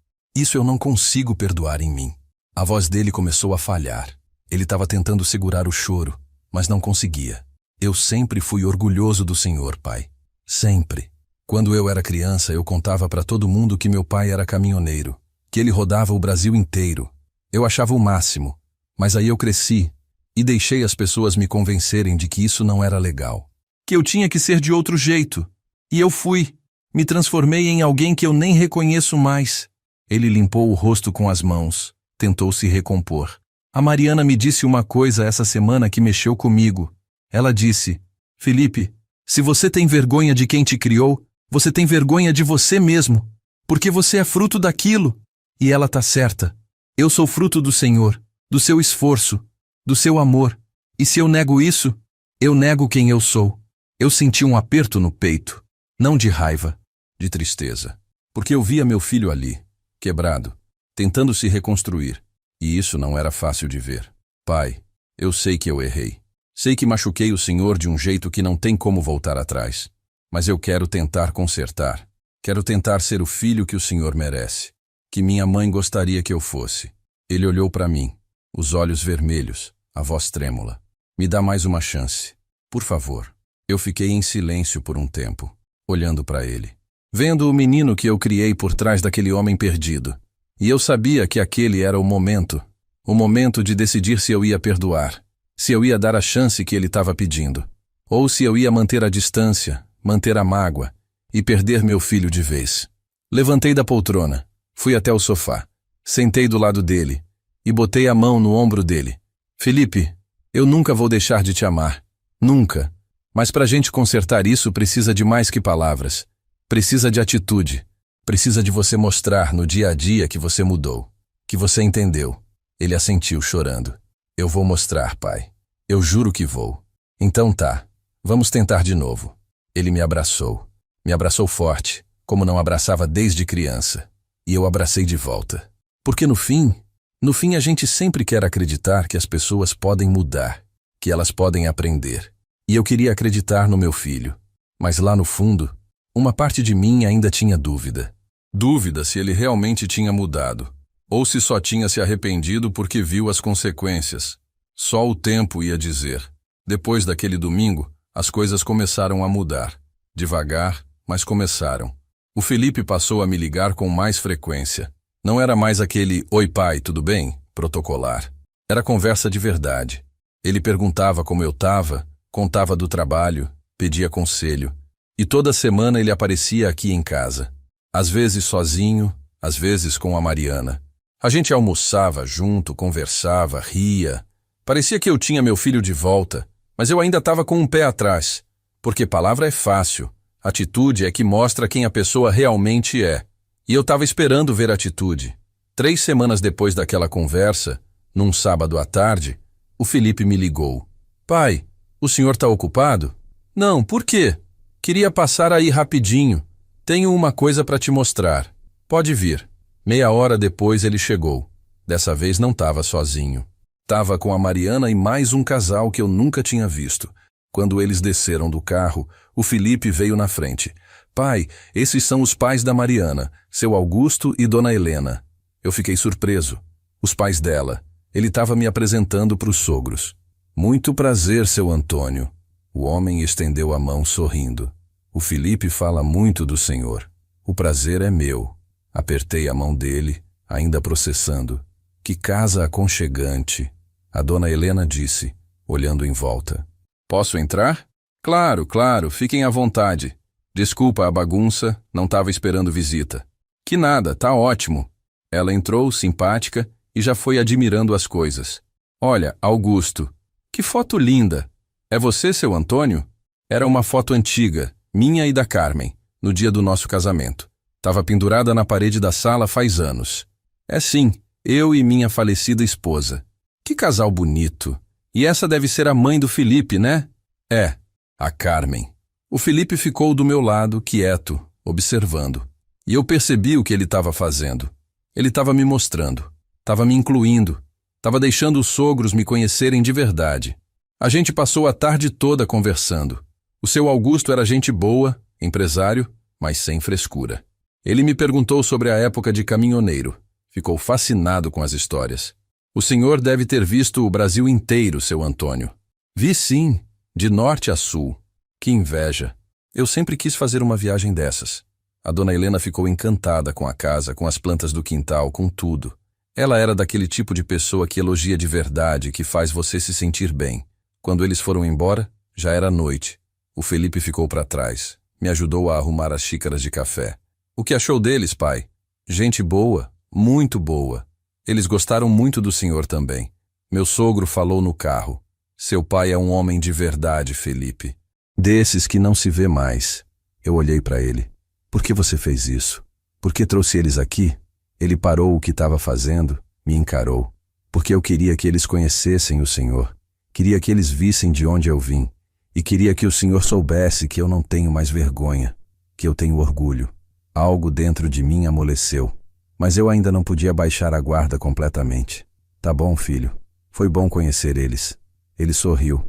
[SPEAKER 1] eu não consigo perdoar em mim. A voz dele começou a falhar. Ele estava tentando segurar o choro, mas não conseguia. Eu sempre fui orgulhoso do Senhor, pai. Sempre. Quando eu era criança, eu contava para todo mundo que meu pai era caminhoneiro, que ele rodava o Brasil inteiro. Eu achava o máximo, mas aí eu cresci e deixei as pessoas me convencerem de que isso não era legal. Que eu tinha que ser de outro jeito. E eu fui. Me transformei em alguém que eu nem reconheço mais. Ele limpou o rosto com as mãos, tentou se recompor. A Mariana me disse uma coisa essa semana que mexeu comigo. Ela disse: Felipe, se você tem vergonha de quem te criou, você tem vergonha de você mesmo, porque você é fruto daquilo. E ela tá certa. Eu sou fruto do Senhor, do seu esforço, do seu amor. E se eu nego isso, eu nego quem eu sou. Eu senti um aperto no peito, não de raiva, de tristeza, porque eu via meu filho ali, quebrado, tentando se reconstruir, e isso não era fácil de ver. Pai, eu sei que eu errei. Sei que machuquei o Senhor de um jeito que não tem como voltar atrás, mas eu quero tentar consertar. Quero tentar ser o filho que o Senhor merece, que minha mãe gostaria que eu fosse. Ele olhou para mim, os olhos vermelhos, a voz trêmula. Me dá mais uma chance, por favor. Eu fiquei em silêncio por um tempo, olhando para ele, vendo o menino que eu criei por trás daquele homem perdido. E eu sabia que aquele era o momento de decidir se eu ia perdoar, se eu ia dar a chance que ele estava pedindo, ou se eu ia manter a distância, manter a mágoa e perder meu filho de vez. Levantei da poltrona, fui até o sofá, sentei do lado dele e botei a mão no ombro dele. Felipe, eu nunca vou deixar de te amar, nunca. Mas pra gente consertar isso precisa de mais que palavras. Precisa de atitude. Precisa de você mostrar no dia a dia que você mudou, que você entendeu. Ele assentiu chorando. Eu vou mostrar, pai. Eu juro que vou. Então tá, vamos tentar de novo. Ele me abraçou forte, como não abraçava desde criança. E eu abracei de volta. Porque no fim a gente sempre quer acreditar que as pessoas podem mudar, que elas podem aprender. E eu queria acreditar no meu filho, mas lá no fundo, uma parte de mim ainda tinha dúvida. Dúvida se ele realmente tinha mudado, ou se só tinha se arrependido porque viu as consequências. Só o tempo ia dizer. Depois daquele domingo, as coisas começaram a mudar. Devagar, mas começaram. O Felipe passou a me ligar com mais frequência. Não era mais aquele "Oi pai, tudo bem?" protocolar. Era conversa de verdade. Ele perguntava como eu estava, contava do trabalho, pedia conselho. E toda semana ele aparecia aqui em casa. Às vezes sozinho, às vezes com a Mariana. A gente almoçava junto, conversava, ria. Parecia que eu tinha meu filho de volta, mas eu ainda estava com um pé atrás. Porque palavra é fácil, atitude é que mostra quem a pessoa realmente é. E eu estava esperando ver atitude. 3 semanas depois daquela conversa, num sábado à tarde, o Felipe me ligou. Pai, o senhor está ocupado? Não, por quê? Queria passar aí rapidinho. Tenho uma coisa para te mostrar. Pode vir. Meia hora depois ele chegou. Dessa vez não estava sozinho. Estava com a Mariana e mais um casal que eu nunca tinha visto. Quando eles desceram do carro, o Felipe veio na frente. Pai, esses são os pais da Mariana, seu Augusto e dona Helena. Eu fiquei surpreso. Os pais dela. Ele estava me apresentando para os sogros. Muito prazer, seu Antônio. O homem estendeu a mão sorrindo. O Felipe fala muito do Senhor. O prazer é meu. Apertei a mão dele, ainda processando. Que casa aconchegante. A dona Helena disse, olhando em volta. Posso entrar? Claro, claro, fiquem à vontade. Desculpa a bagunça, não estava esperando visita. Que nada, tá ótimo. Ela entrou, simpática, e já foi admirando as coisas. Olha, Augusto, que foto linda. É você, seu Antônio? Era uma foto antiga, minha e da Carmen, no dia do nosso casamento. Estava pendurada na parede da sala faz anos. É sim, eu e minha falecida esposa. Que casal bonito. E essa deve ser a mãe do Felipe, né? É, a Carmen. O Felipe ficou do meu lado, quieto, observando. E eu percebi o que ele estava fazendo. Ele estava me mostrando, estava me incluindo, estava deixando os sogros me conhecerem de verdade. A gente passou a tarde toda conversando. O seu Augusto era gente boa, empresário, mas sem frescura. Ele me perguntou sobre a época de caminhoneiro. Ficou fascinado com as histórias. O senhor deve ter visto o Brasil inteiro, seu Antônio. Vi sim, de norte a sul. Que inveja. Eu sempre quis fazer uma viagem dessas. A dona Helena ficou encantada com a casa, com as plantas do quintal, com tudo. Ela era daquele tipo de pessoa que elogia de verdade, que faz você se sentir bem. Quando eles foram embora, já era noite. O Felipe ficou para trás. Me ajudou a arrumar as xícaras de café. O que achou deles, pai? Gente boa, muito boa. Eles gostaram muito do senhor também. Meu sogro falou no carro. Seu pai é um homem de verdade, Felipe. Desses que não se vê mais. Eu olhei para ele. Por que você fez isso? Por que trouxe eles aqui? Ele parou o que estava fazendo, me encarou. Porque eu queria que eles conhecessem o senhor. Queria que eles vissem de onde eu vim. E queria que o senhor soubesse que eu não tenho mais vergonha, que eu tenho orgulho. Algo dentro de mim amoleceu. Mas eu ainda não podia baixar a guarda completamente. Tá bom, filho. Foi bom conhecer eles. Ele sorriu,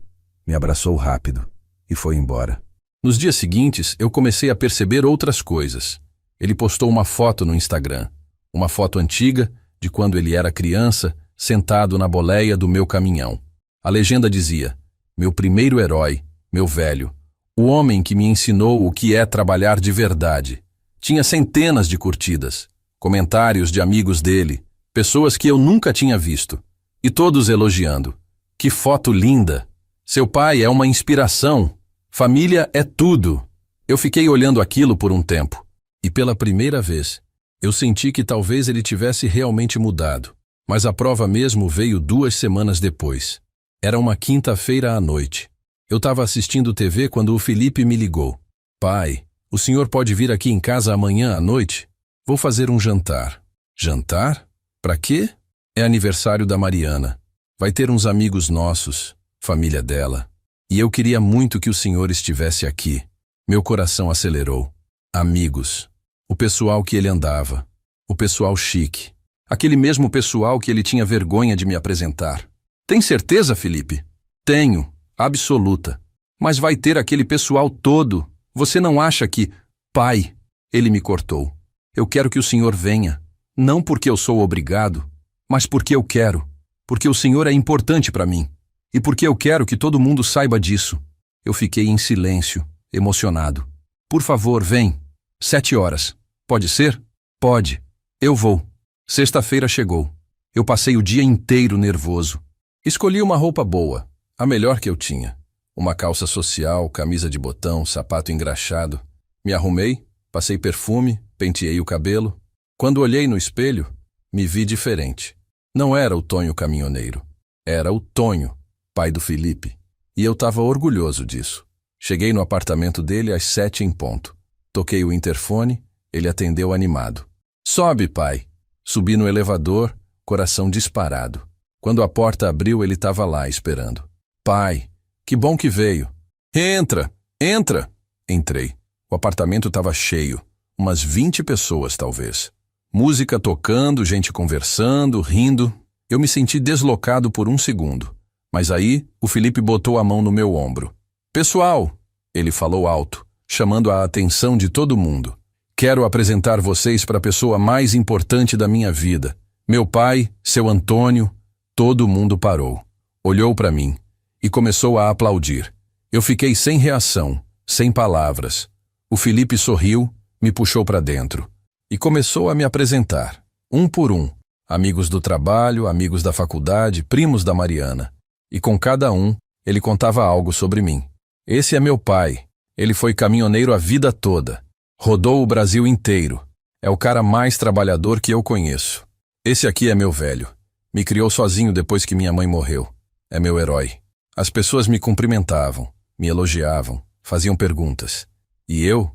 [SPEAKER 1] me abraçou rápido e foi embora. Nos dias seguintes, eu comecei a perceber outras coisas. Ele postou uma foto no Instagram. Uma foto antiga, de quando ele era criança, sentado na boleia do meu caminhão. A legenda dizia: meu primeiro herói, meu velho. O homem que me ensinou o que é trabalhar de verdade. Tinha centenas de curtidas. Comentários de amigos dele, pessoas que eu nunca tinha visto, e todos elogiando. Que foto linda! Seu pai é uma inspiração. Família é tudo. Eu fiquei olhando aquilo por um tempo, e pela primeira vez, eu senti que talvez ele tivesse realmente mudado, mas a prova mesmo veio 2 semanas depois. Era uma quinta-feira à noite. Eu estava assistindo TV quando o Felipe me ligou. Pai, o senhor pode vir aqui em casa amanhã à noite? Vou fazer um jantar. Jantar? Pra quê? É aniversário da Mariana. Vai ter uns amigos nossos, família dela. E eu queria muito que o senhor estivesse aqui. Meu coração acelerou. Amigos. O pessoal que ele andava. O pessoal chique. Aquele mesmo pessoal que ele tinha vergonha de me apresentar. Tem certeza, Felipe? Tenho, absoluta. Mas vai ter aquele pessoal todo. Você não acha que... Pai, ele me cortou. Eu quero que o senhor venha, não porque eu sou obrigado, mas porque eu quero, porque o senhor é importante para mim, e porque eu quero que todo mundo saiba disso. Eu fiquei em silêncio, emocionado. Por favor, vem. 7 horas. Pode ser? Pode. Eu vou. Sexta-feira chegou. Eu passei o dia inteiro nervoso. Escolhi uma roupa boa, a melhor que eu tinha. Uma calça social, camisa de botão, sapato engraxado. Me arrumei, passei perfume, penteei o cabelo. Quando olhei no espelho, me vi diferente. Não era o Tonho caminhoneiro. Era o Tonho, pai do Felipe. E eu estava orgulhoso disso. Cheguei no apartamento dele às 7 em ponto. Toquei o interfone, ele atendeu animado. Sobe, pai. Subi no elevador, coração disparado. Quando a porta abriu, ele estava lá esperando. Pai, que bom que veio. Entra, entra. Entrei. O apartamento estava cheio. Umas 20 pessoas, talvez. Música tocando, gente conversando, rindo. Eu me senti deslocado por um segundo. Mas aí, o Felipe botou a mão no meu ombro. Pessoal, ele falou alto, chamando a atenção de todo mundo. Quero apresentar vocês para a pessoa mais importante da minha vida. Meu pai, seu Antônio. Todo mundo parou. Olhou para mim e começou a aplaudir. Eu fiquei sem reação, sem palavras. O Felipe sorriu, me puxou para dentro e começou a me apresentar, um por um, amigos do trabalho, amigos da faculdade, primos da Mariana. E com cada um, ele contava algo sobre mim. Esse é meu pai. Ele foi caminhoneiro a vida toda. Rodou o Brasil inteiro. É o cara mais trabalhador que eu conheço. Esse aqui é meu velho. Me criou sozinho depois que minha mãe morreu. É meu herói. As pessoas me cumprimentavam, me elogiavam, faziam perguntas. E eu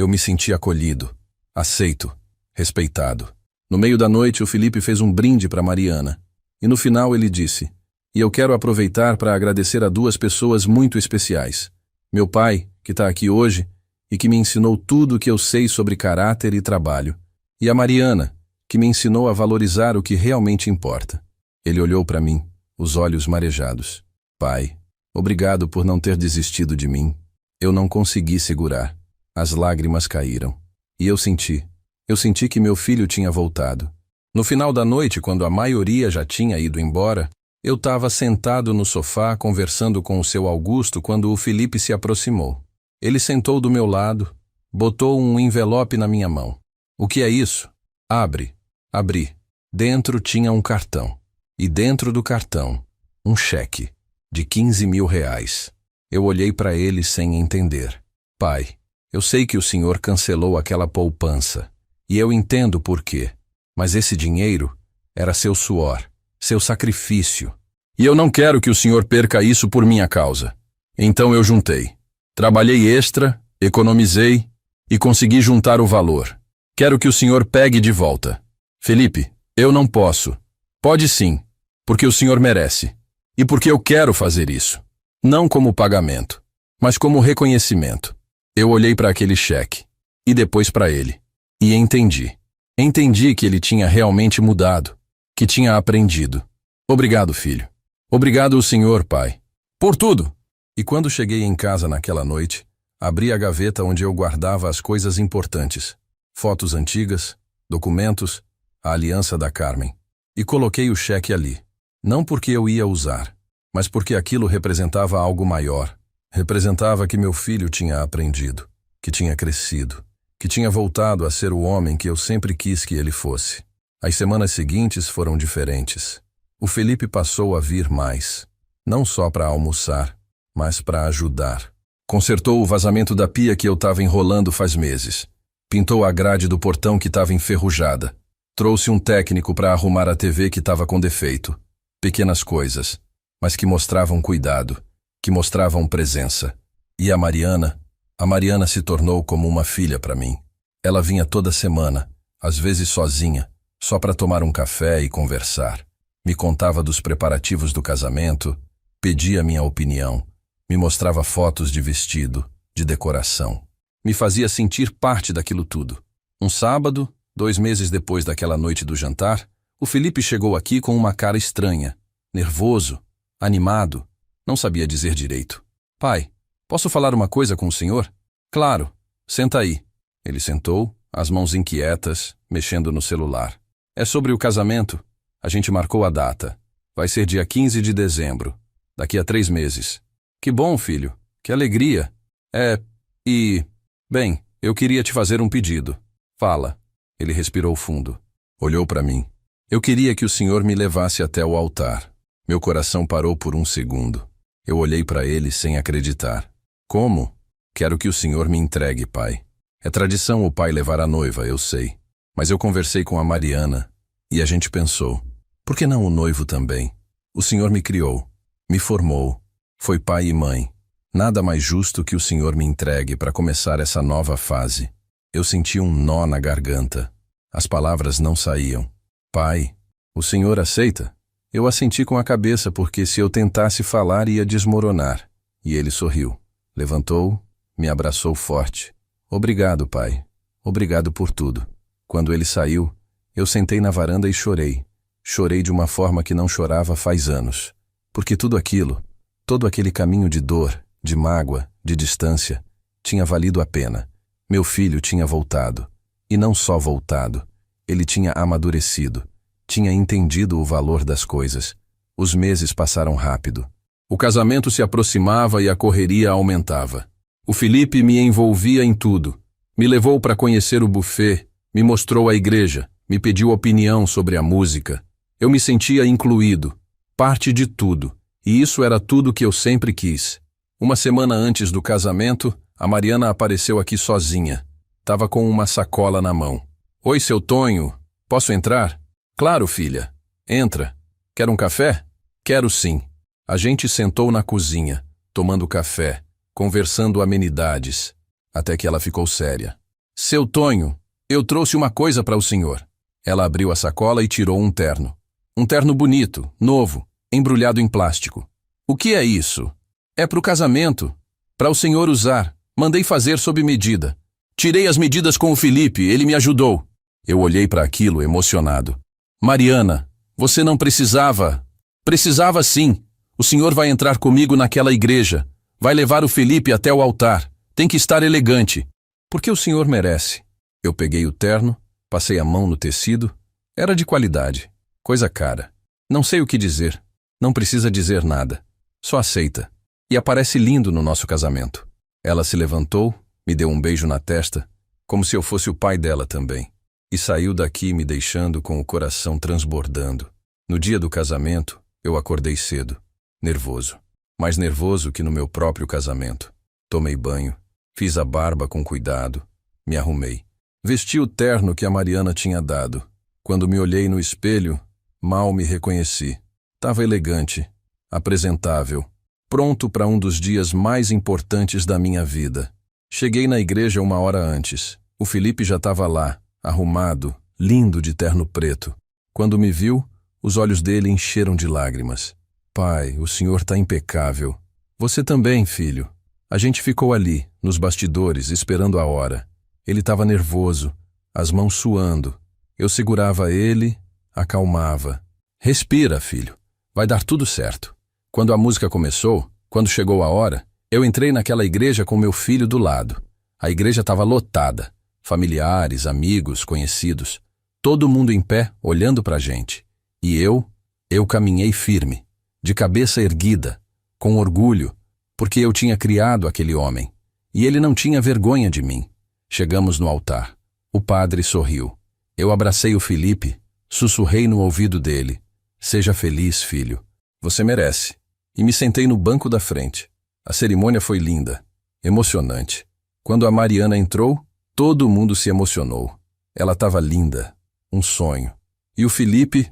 [SPEAKER 1] me senti acolhido, aceito, respeitado. No meio da noite, o Felipe fez um brinde para Mariana. E no final ele disse: e eu quero aproveitar para agradecer a 2 pessoas muito especiais. Meu pai, que está aqui hoje e que me ensinou tudo o que eu sei sobre caráter e trabalho. E a Mariana, que me ensinou a valorizar o que realmente importa. Ele olhou para mim, os olhos marejados. Pai, Obrigado por não ter desistido de mim. Eu não consegui segurar. As lágrimas caíram. E eu senti que meu filho tinha voltado. No final da noite, quando a maioria já tinha ido embora, eu estava sentado no sofá conversando com o seu Augusto quando o Felipe se aproximou. Ele sentou do meu lado, botou um envelope na minha mão. O que é isso? Abre. Abri. Dentro tinha um cartão. E dentro do cartão, um cheque de 15 mil reais. Eu olhei para ele sem entender. Pai, eu sei que o senhor cancelou aquela poupança. E eu entendo por quê. Mas esse dinheiro era seu suor, seu sacrifício. E eu não quero que o senhor perca isso por minha causa. Então eu juntei. Trabalhei extra, economizei e consegui juntar o valor. Quero que o senhor pegue de volta. Felipe, eu não posso. Pode sim, porque o senhor merece. E porque eu quero fazer isso. Não como pagamento, mas como reconhecimento. Eu olhei para aquele cheque e depois para ele. E entendi. Entendi que ele tinha realmente mudado, que tinha aprendido. Obrigado, filho. Obrigado, senhor, pai. Por tudo. E quando cheguei em casa naquela noite, abri a gaveta onde eu guardava as coisas importantes. Fotos antigas, documentos, a aliança da Carmen. E coloquei o cheque ali. Não porque eu ia usar, mas porque aquilo representava algo maior. Representava que meu filho tinha aprendido, que tinha crescido, que tinha voltado a ser o homem que eu sempre quis que ele fosse. As semanas seguintes foram diferentes. O Felipe passou a vir mais, não só para almoçar, mas para ajudar. Consertou o vazamento da pia que eu estava enrolando faz meses. Pintou a grade do portão que estava enferrujada. Trouxe um técnico para arrumar a TV que estava com defeito. Pequenas coisas, mas que mostravam cuidado, que mostravam presença. E a Mariana se tornou como uma filha para mim. Ela vinha toda semana, às vezes sozinha, só para tomar um café e conversar. Me contava dos preparativos do casamento, pedia minha opinião, me mostrava fotos de vestido, de decoração. Me fazia sentir parte daquilo tudo. Um sábado, 2 meses depois daquela noite do jantar, o Felipe chegou aqui com uma cara estranha, nervoso, animado, não sabia dizer direito. Pai, posso falar uma coisa com o senhor? Claro, senta aí. Ele sentou, as mãos inquietas, mexendo no celular. É sobre o casamento. A gente marcou a data. Vai ser dia 15 de dezembro, daqui a 3 meses. Que bom, filho, que alegria. Bem, eu queria te fazer um pedido. Fala. Ele respirou fundo. Olhou para mim. Eu queria que o senhor me levasse até o altar. Meu coração parou por um segundo. Eu olhei para ele sem acreditar. Como? Quero que o senhor me entregue, pai. É tradição o pai levar a noiva, eu sei. Mas eu conversei com a Mariana e a gente pensou, por que não o noivo também? O senhor me criou, me formou, foi pai e mãe. Nada mais justo que o senhor me entregue para começar essa nova fase. Eu senti um nó na garganta. As palavras não saíam. Pai, o senhor aceita? Eu assenti com a cabeça porque se eu tentasse falar ia desmoronar. E ele sorriu. Levantou, me abraçou forte. Obrigado, pai. Obrigado por tudo. Quando ele saiu, eu sentei na varanda e chorei. Chorei de uma forma que não chorava faz anos. Porque tudo aquilo, todo aquele caminho de dor, de mágoa, de distância, tinha valido a pena. Meu filho tinha voltado. E não só voltado. Ele tinha amadurecido. Tinha entendido o valor das coisas. Os meses passaram rápido. O casamento se aproximava e a correria aumentava. O Felipe me envolvia em tudo. Me levou para conhecer o buffet, me mostrou a igreja, me pediu opinião sobre a música. Eu me sentia incluído, parte de tudo. E isso era tudo que eu sempre quis. Uma semana antes do casamento, a Mariana apareceu aqui sozinha. Tava com uma sacola na mão. Oi, seu Tonho, posso entrar? Claro, filha. Entra. Quer um café? Quero sim. A gente sentou na cozinha, tomando café, conversando amenidades, até que ela ficou séria. Seu Tonho, eu trouxe uma coisa para o senhor. Ela abriu a sacola e tirou um terno. Um terno bonito, novo, embrulhado em plástico. O que é isso? É para o casamento. Para o senhor usar. Mandei fazer sob medida. Tirei as medidas com o Felipe, ele me ajudou. Eu olhei para aquilo emocionado. Mariana, você não precisava. Precisava sim. O O senhor vai entrar comigo naquela igreja. Vai levar o Felipe até o altar. Tem que estar elegante. Porque o senhor merece. Eu peguei o terno, passei a mão no tecido. Era de qualidade. Coisa cara. Não sei o que dizer. Não precisa dizer nada. Só aceita. E aparece lindo no nosso casamento. Ela se levantou, me deu um beijo na testa, como se eu fosse o pai dela também. E saiu daqui me deixando com o coração transbordando. No dia do casamento, eu acordei cedo. Nervoso. Mais nervoso que no meu próprio casamento. Tomei banho. Fiz a barba com cuidado. Me arrumei. Vesti o terno que a Mariana tinha dado. Quando me olhei no espelho, mal me reconheci. Tava elegante, apresentável, pronto para um dos dias mais importantes da minha vida. Cheguei na igreja 1 hora antes. O Felipe já estava lá, arrumado, lindo de terno preto. Quando me viu, os olhos dele encheram de lágrimas. Pai, o senhor está impecável. Você também, filho. A gente ficou ali, nos bastidores, esperando a hora. Ele estava nervoso, as mãos suando. Eu segurava ele, acalmava. Respira, filho. Vai dar tudo certo. Quando a música começou, quando chegou a hora, eu entrei naquela igreja com meu filho do lado. A igreja estava lotada. Familiares, amigos, conhecidos. Todo mundo em pé, olhando para a gente. E eu caminhei firme, de cabeça erguida, com orgulho, porque eu tinha criado aquele homem. E ele não tinha vergonha de mim. Chegamos no altar. O padre sorriu. Eu abracei o Felipe, sussurrei no ouvido dele. Seja feliz, filho. Você merece. E me sentei no banco da frente. A cerimônia foi linda, emocionante. Quando a Mariana entrou, todo mundo se emocionou. Ela estava linda, um sonho. E o Felipe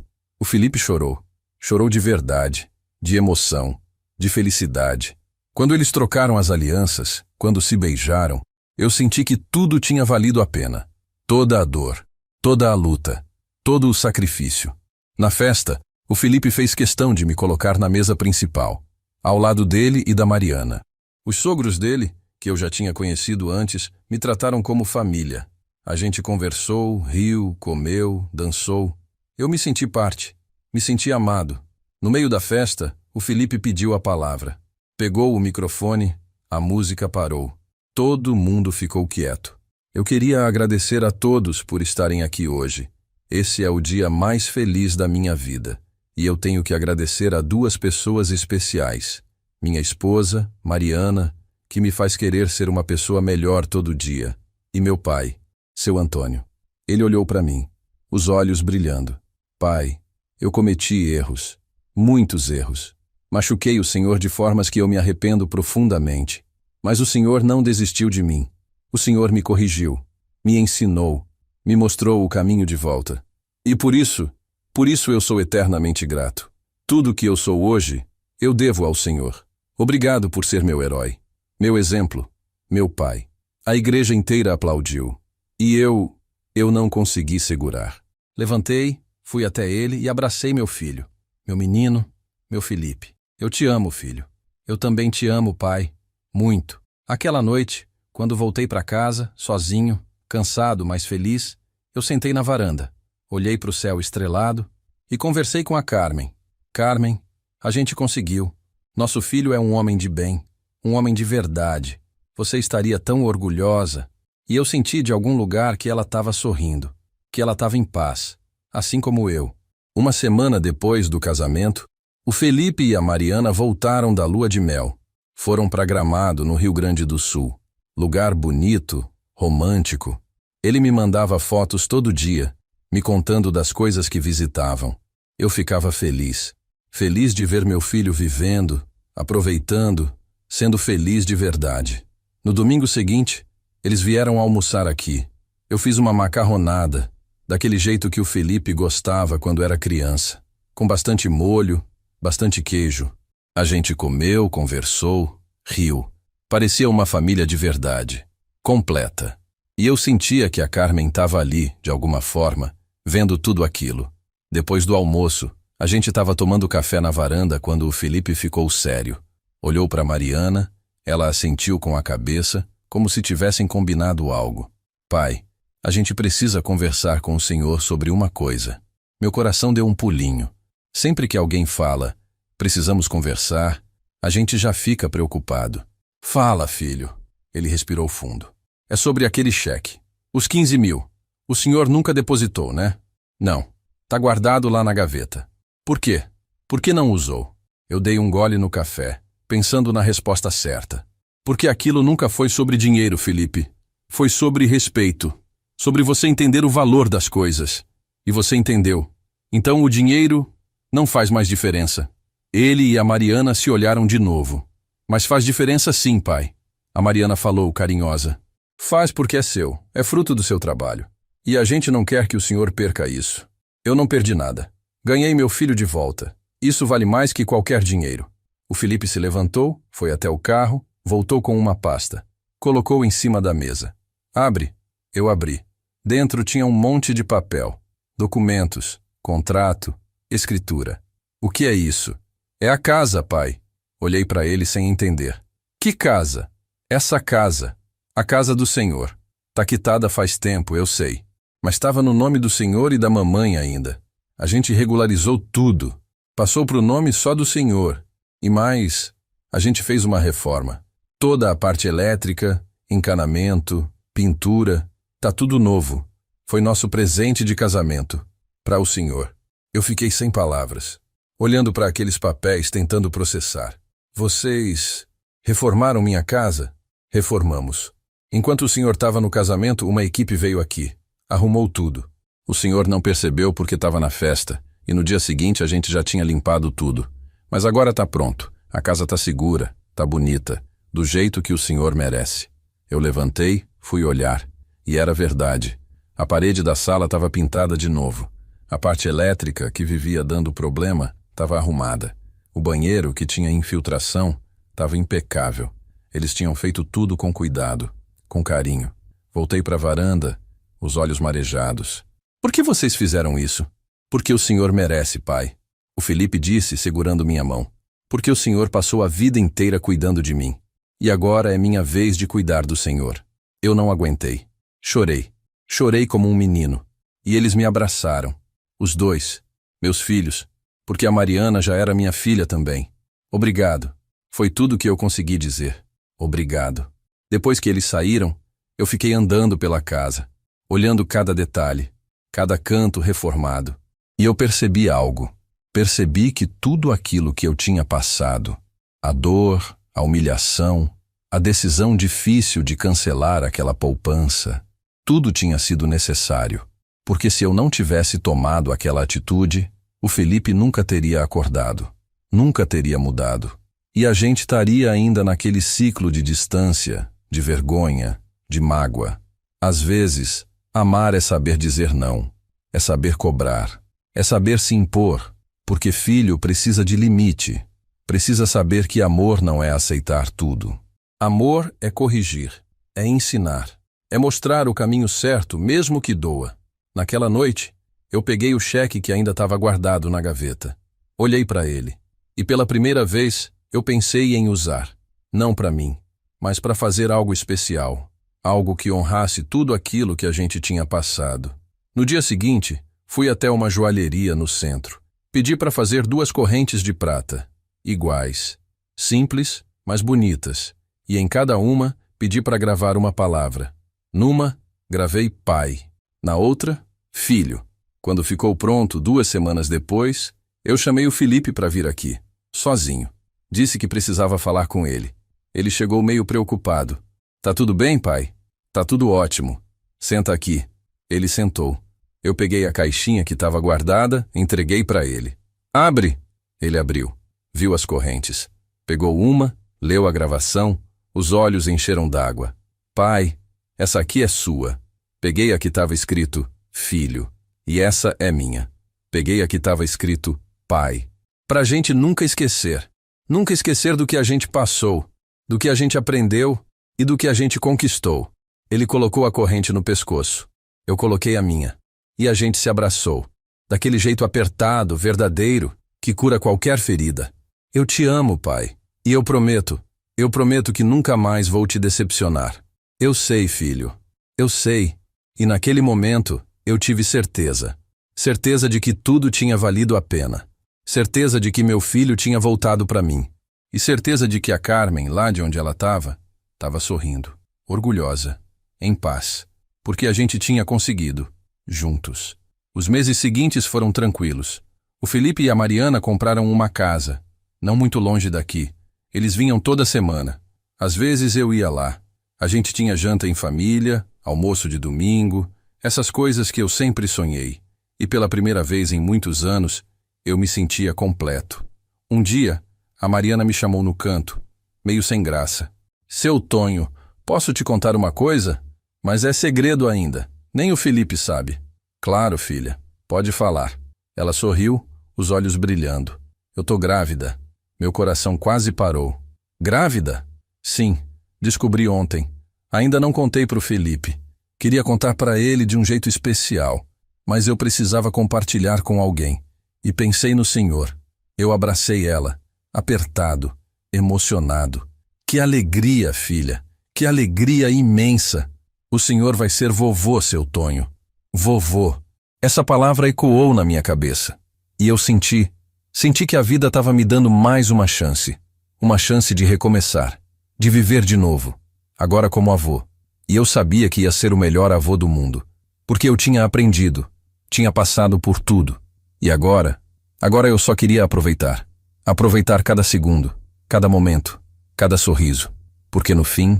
[SPEAKER 1] chorou. Chorou de verdade, de emoção, de felicidade. Quando eles trocaram as alianças, quando se beijaram, eu senti que tudo tinha valido a pena. Toda a dor, toda a luta, todo o sacrifício. Na festa, o Felipe fez questão de me colocar na mesa principal, ao lado dele e da Mariana. Os sogros dele, que eu já tinha conhecido antes, me trataram como família. A gente conversou, riu, comeu, dançou. Eu me senti parte, me senti amado. No meio da festa, o Felipe pediu a palavra. Pegou o microfone, a música parou. Todo mundo ficou quieto. Eu queria agradecer a todos por estarem aqui hoje. Esse é o dia mais feliz da minha vida. E eu tenho que agradecer a 2 pessoas especiais. Minha esposa, Mariana, que me faz querer ser uma pessoa melhor todo dia. E meu pai, seu Antônio. Ele olhou para mim, os olhos brilhando. Pai, eu cometi erros, muitos erros. Machuquei o Senhor de formas que eu me arrependo profundamente. Mas o Senhor não desistiu de mim. O Senhor me corrigiu, me ensinou, me mostrou o caminho de volta. E por isso eu sou eternamente grato. Tudo que eu sou hoje, eu devo ao Senhor. Obrigado por ser meu herói, meu exemplo, meu pai. A igreja inteira aplaudiu. E eu não consegui segurar. Levantei, fui até ele e abracei meu filho, meu menino, meu Felipe. Eu te amo, filho. Eu também te amo, pai. Muito. Aquela noite, quando voltei para casa, sozinho, cansado, mas feliz, eu sentei na varanda, olhei para o céu estrelado e conversei com a Carmen. Carmen, a gente conseguiu. Nosso filho é um homem de bem, um homem de verdade. Você estaria tão orgulhosa. E eu senti de algum lugar que ela estava sorrindo, que ela estava em paz, assim como eu. 1 semana depois do casamento, o Felipe e a Mariana voltaram da lua de mel. Foram para Gramado, no Rio Grande do Sul. Lugar bonito, romântico. Ele me mandava fotos todo dia, me contando das coisas que visitavam. Eu ficava feliz. Feliz de ver meu filho vivendo, aproveitando, sendo feliz de verdade. No domingo seguinte, eles vieram almoçar aqui. Eu fiz uma macarronada, daquele jeito que o Felipe gostava quando era criança, com bastante molho, bastante queijo. A gente comeu, conversou, riu. Parecia uma família de verdade, completa. E eu sentia que a Carmen estava ali, de alguma forma, vendo tudo aquilo. Depois do almoço, a gente estava tomando café na varanda quando o Felipe ficou sério. Olhou para Mariana, ela assentiu com a cabeça, como se tivessem combinado algo. Pai, a gente precisa conversar com o Senhor sobre uma coisa. Meu coração deu um pulinho. Sempre que alguém fala, Precisamos conversar. A gente já fica preocupado. Fala, filho. Ele respirou fundo. É sobre aquele cheque. Os 15 mil. O senhor nunca depositou, né? Não. Tá guardado lá na gaveta. Por quê? Por que não usou? Eu dei um gole no café, pensando na resposta certa. Porque aquilo nunca foi sobre dinheiro, Felipe. Foi sobre respeito. Sobre você entender o valor das coisas. E você entendeu. Então o dinheiro não faz mais diferença. Ele e a Mariana se olharam de novo. Mas faz diferença sim, pai. A Mariana falou, carinhosa. Faz porque é seu, é fruto do seu trabalho. E a gente não quer que o senhor perca isso. Eu não perdi nada. Ganhei meu filho de volta. Isso vale mais que qualquer dinheiro. O Felipe se levantou, foi até o carro, voltou com uma pasta. Colocou em cima da mesa. Abre. Eu abri. Dentro tinha um monte de papel. Documentos, contrato, escritura. O que é isso? É a casa, pai. Olhei para ele sem entender. Que casa? Essa casa. A casa do senhor. Tá quitada faz tempo, eu sei. Mas estava no nome do senhor e da mamãe ainda. A gente regularizou tudo. Passou pro nome só do senhor. E mais, a gente fez uma reforma. Toda a parte elétrica, encanamento, pintura, tá tudo novo. Foi nosso presente de casamento. Para o senhor. Eu fiquei sem palavras. Olhando para aqueles papéis, tentando processar. Vocês reformaram minha casa? Reformamos. Enquanto o senhor estava no casamento, uma equipe veio aqui. Arrumou tudo. O senhor não percebeu porque estava na festa, e no dia seguinte a gente já tinha limpado tudo. Mas agora tá pronto. A casa tá segura, tá bonita, do jeito que o senhor merece. Eu levantei, fui olhar, e era verdade. A parede da sala estava pintada de novo. A parte elétrica, que vivia dando problema, estava arrumada. O banheiro, que tinha infiltração, estava impecável. Eles tinham feito tudo com cuidado, com carinho. Voltei para a varanda, os olhos marejados. Por que vocês fizeram isso? Porque o senhor merece, pai. O Felipe disse, segurando minha mão. Porque o senhor passou a vida inteira cuidando de mim. E agora é minha vez de cuidar do senhor. Eu não aguentei. Chorei. Chorei como um menino. E eles me abraçaram. Os dois. Meus filhos. Porque a Mariana já era minha filha também. Obrigado. Foi tudo que eu consegui dizer. Obrigado. Depois que eles saíram, eu fiquei andando pela casa, olhando cada detalhe, cada canto reformado. E eu percebi algo. Percebi que tudo aquilo que eu tinha passado, a dor, a humilhação, a decisão difícil de cancelar aquela poupança, tudo tinha sido necessário. Porque se eu não tivesse tomado aquela atitude, o Felipe nunca teria acordado, nunca teria mudado. E a gente estaria ainda naquele ciclo de distância, de vergonha, de mágoa. Às vezes, amar é saber dizer não, é saber cobrar, é saber se impor, porque filho precisa de limite, precisa saber que amor não é aceitar tudo. Amor é corrigir, é ensinar, é mostrar o caminho certo mesmo que doa. Naquela noite, eu peguei o cheque que ainda estava guardado na gaveta. Olhei para ele, e pela primeira vez eu pensei em usar, não para mim, mas para fazer algo especial, algo que honrasse tudo aquilo que a gente tinha passado. No dia seguinte, fui até uma joalheria no centro. Pedi para fazer 2 correntes de prata, iguais, simples, mas bonitas, e em cada uma pedi para gravar uma palavra. Numa, gravei pai, na outra, filho. Quando ficou pronto 2 semanas depois, eu chamei o Felipe para vir aqui, sozinho. Disse que precisava falar com ele. Ele chegou meio preocupado. Tá tudo bem, pai? Tá tudo ótimo. Senta aqui. Ele sentou. Eu peguei a caixinha que estava guardada, entreguei para ele. Abre! Ele abriu. Viu as correntes. Pegou uma, leu a gravação, os olhos encheram d'água. Pai, essa aqui é sua. Peguei a que estava escrito filho. E essa é minha. Peguei a que estava escrito pai. Pra gente nunca esquecer. Nunca esquecer do que a gente passou, do que a gente aprendeu e do que a gente conquistou. Ele colocou a corrente no pescoço. Eu coloquei a minha. E a gente se abraçou. Daquele jeito apertado, verdadeiro, que cura qualquer ferida. Eu te amo, pai. E eu prometo que nunca mais vou te decepcionar. Eu sei, filho. Eu sei. E naquele momento, eu tive certeza. Certeza de que tudo tinha valido a pena. Certeza de que meu filho tinha voltado para mim. E certeza de que a Carmen, lá de onde ela estava sorrindo, orgulhosa, em paz, porque a gente tinha conseguido, juntos. Os meses seguintes foram tranquilos. O Felipe e a Mariana compraram uma casa, não muito longe daqui. Eles vinham toda semana. Às vezes eu ia lá. A gente tinha janta em família, almoço de domingo, essas coisas que eu sempre sonhei. E pela primeira vez em muitos anos, eu me sentia completo. Um dia, a Mariana me chamou no canto, meio sem graça. Seu Tonho, posso te contar uma coisa? Mas é segredo ainda. Nem o Felipe sabe. Claro, filha. Pode falar. Ela sorriu, os olhos brilhando. Eu tô grávida. Meu coração quase parou. Grávida? Sim. Descobri ontem. Ainda não contei pro Felipe. Queria contar para ele de um jeito especial. Mas eu precisava compartilhar com alguém. E pensei no senhor. Eu abracei ela, apertado, emocionado. Que alegria, filha. Que alegria imensa. O senhor vai ser vovô, seu Tonho. Vovô. Essa palavra ecoou na minha cabeça. E eu senti que a vida estava me dando mais uma chance. Uma chance de recomeçar, de viver de novo. Agora como avô. E eu sabia que ia ser o melhor avô do mundo. Porque eu tinha aprendido, tinha passado por tudo. E agora eu só queria aproveitar. Aproveitar cada segundo, cada momento, cada sorriso. Porque no fim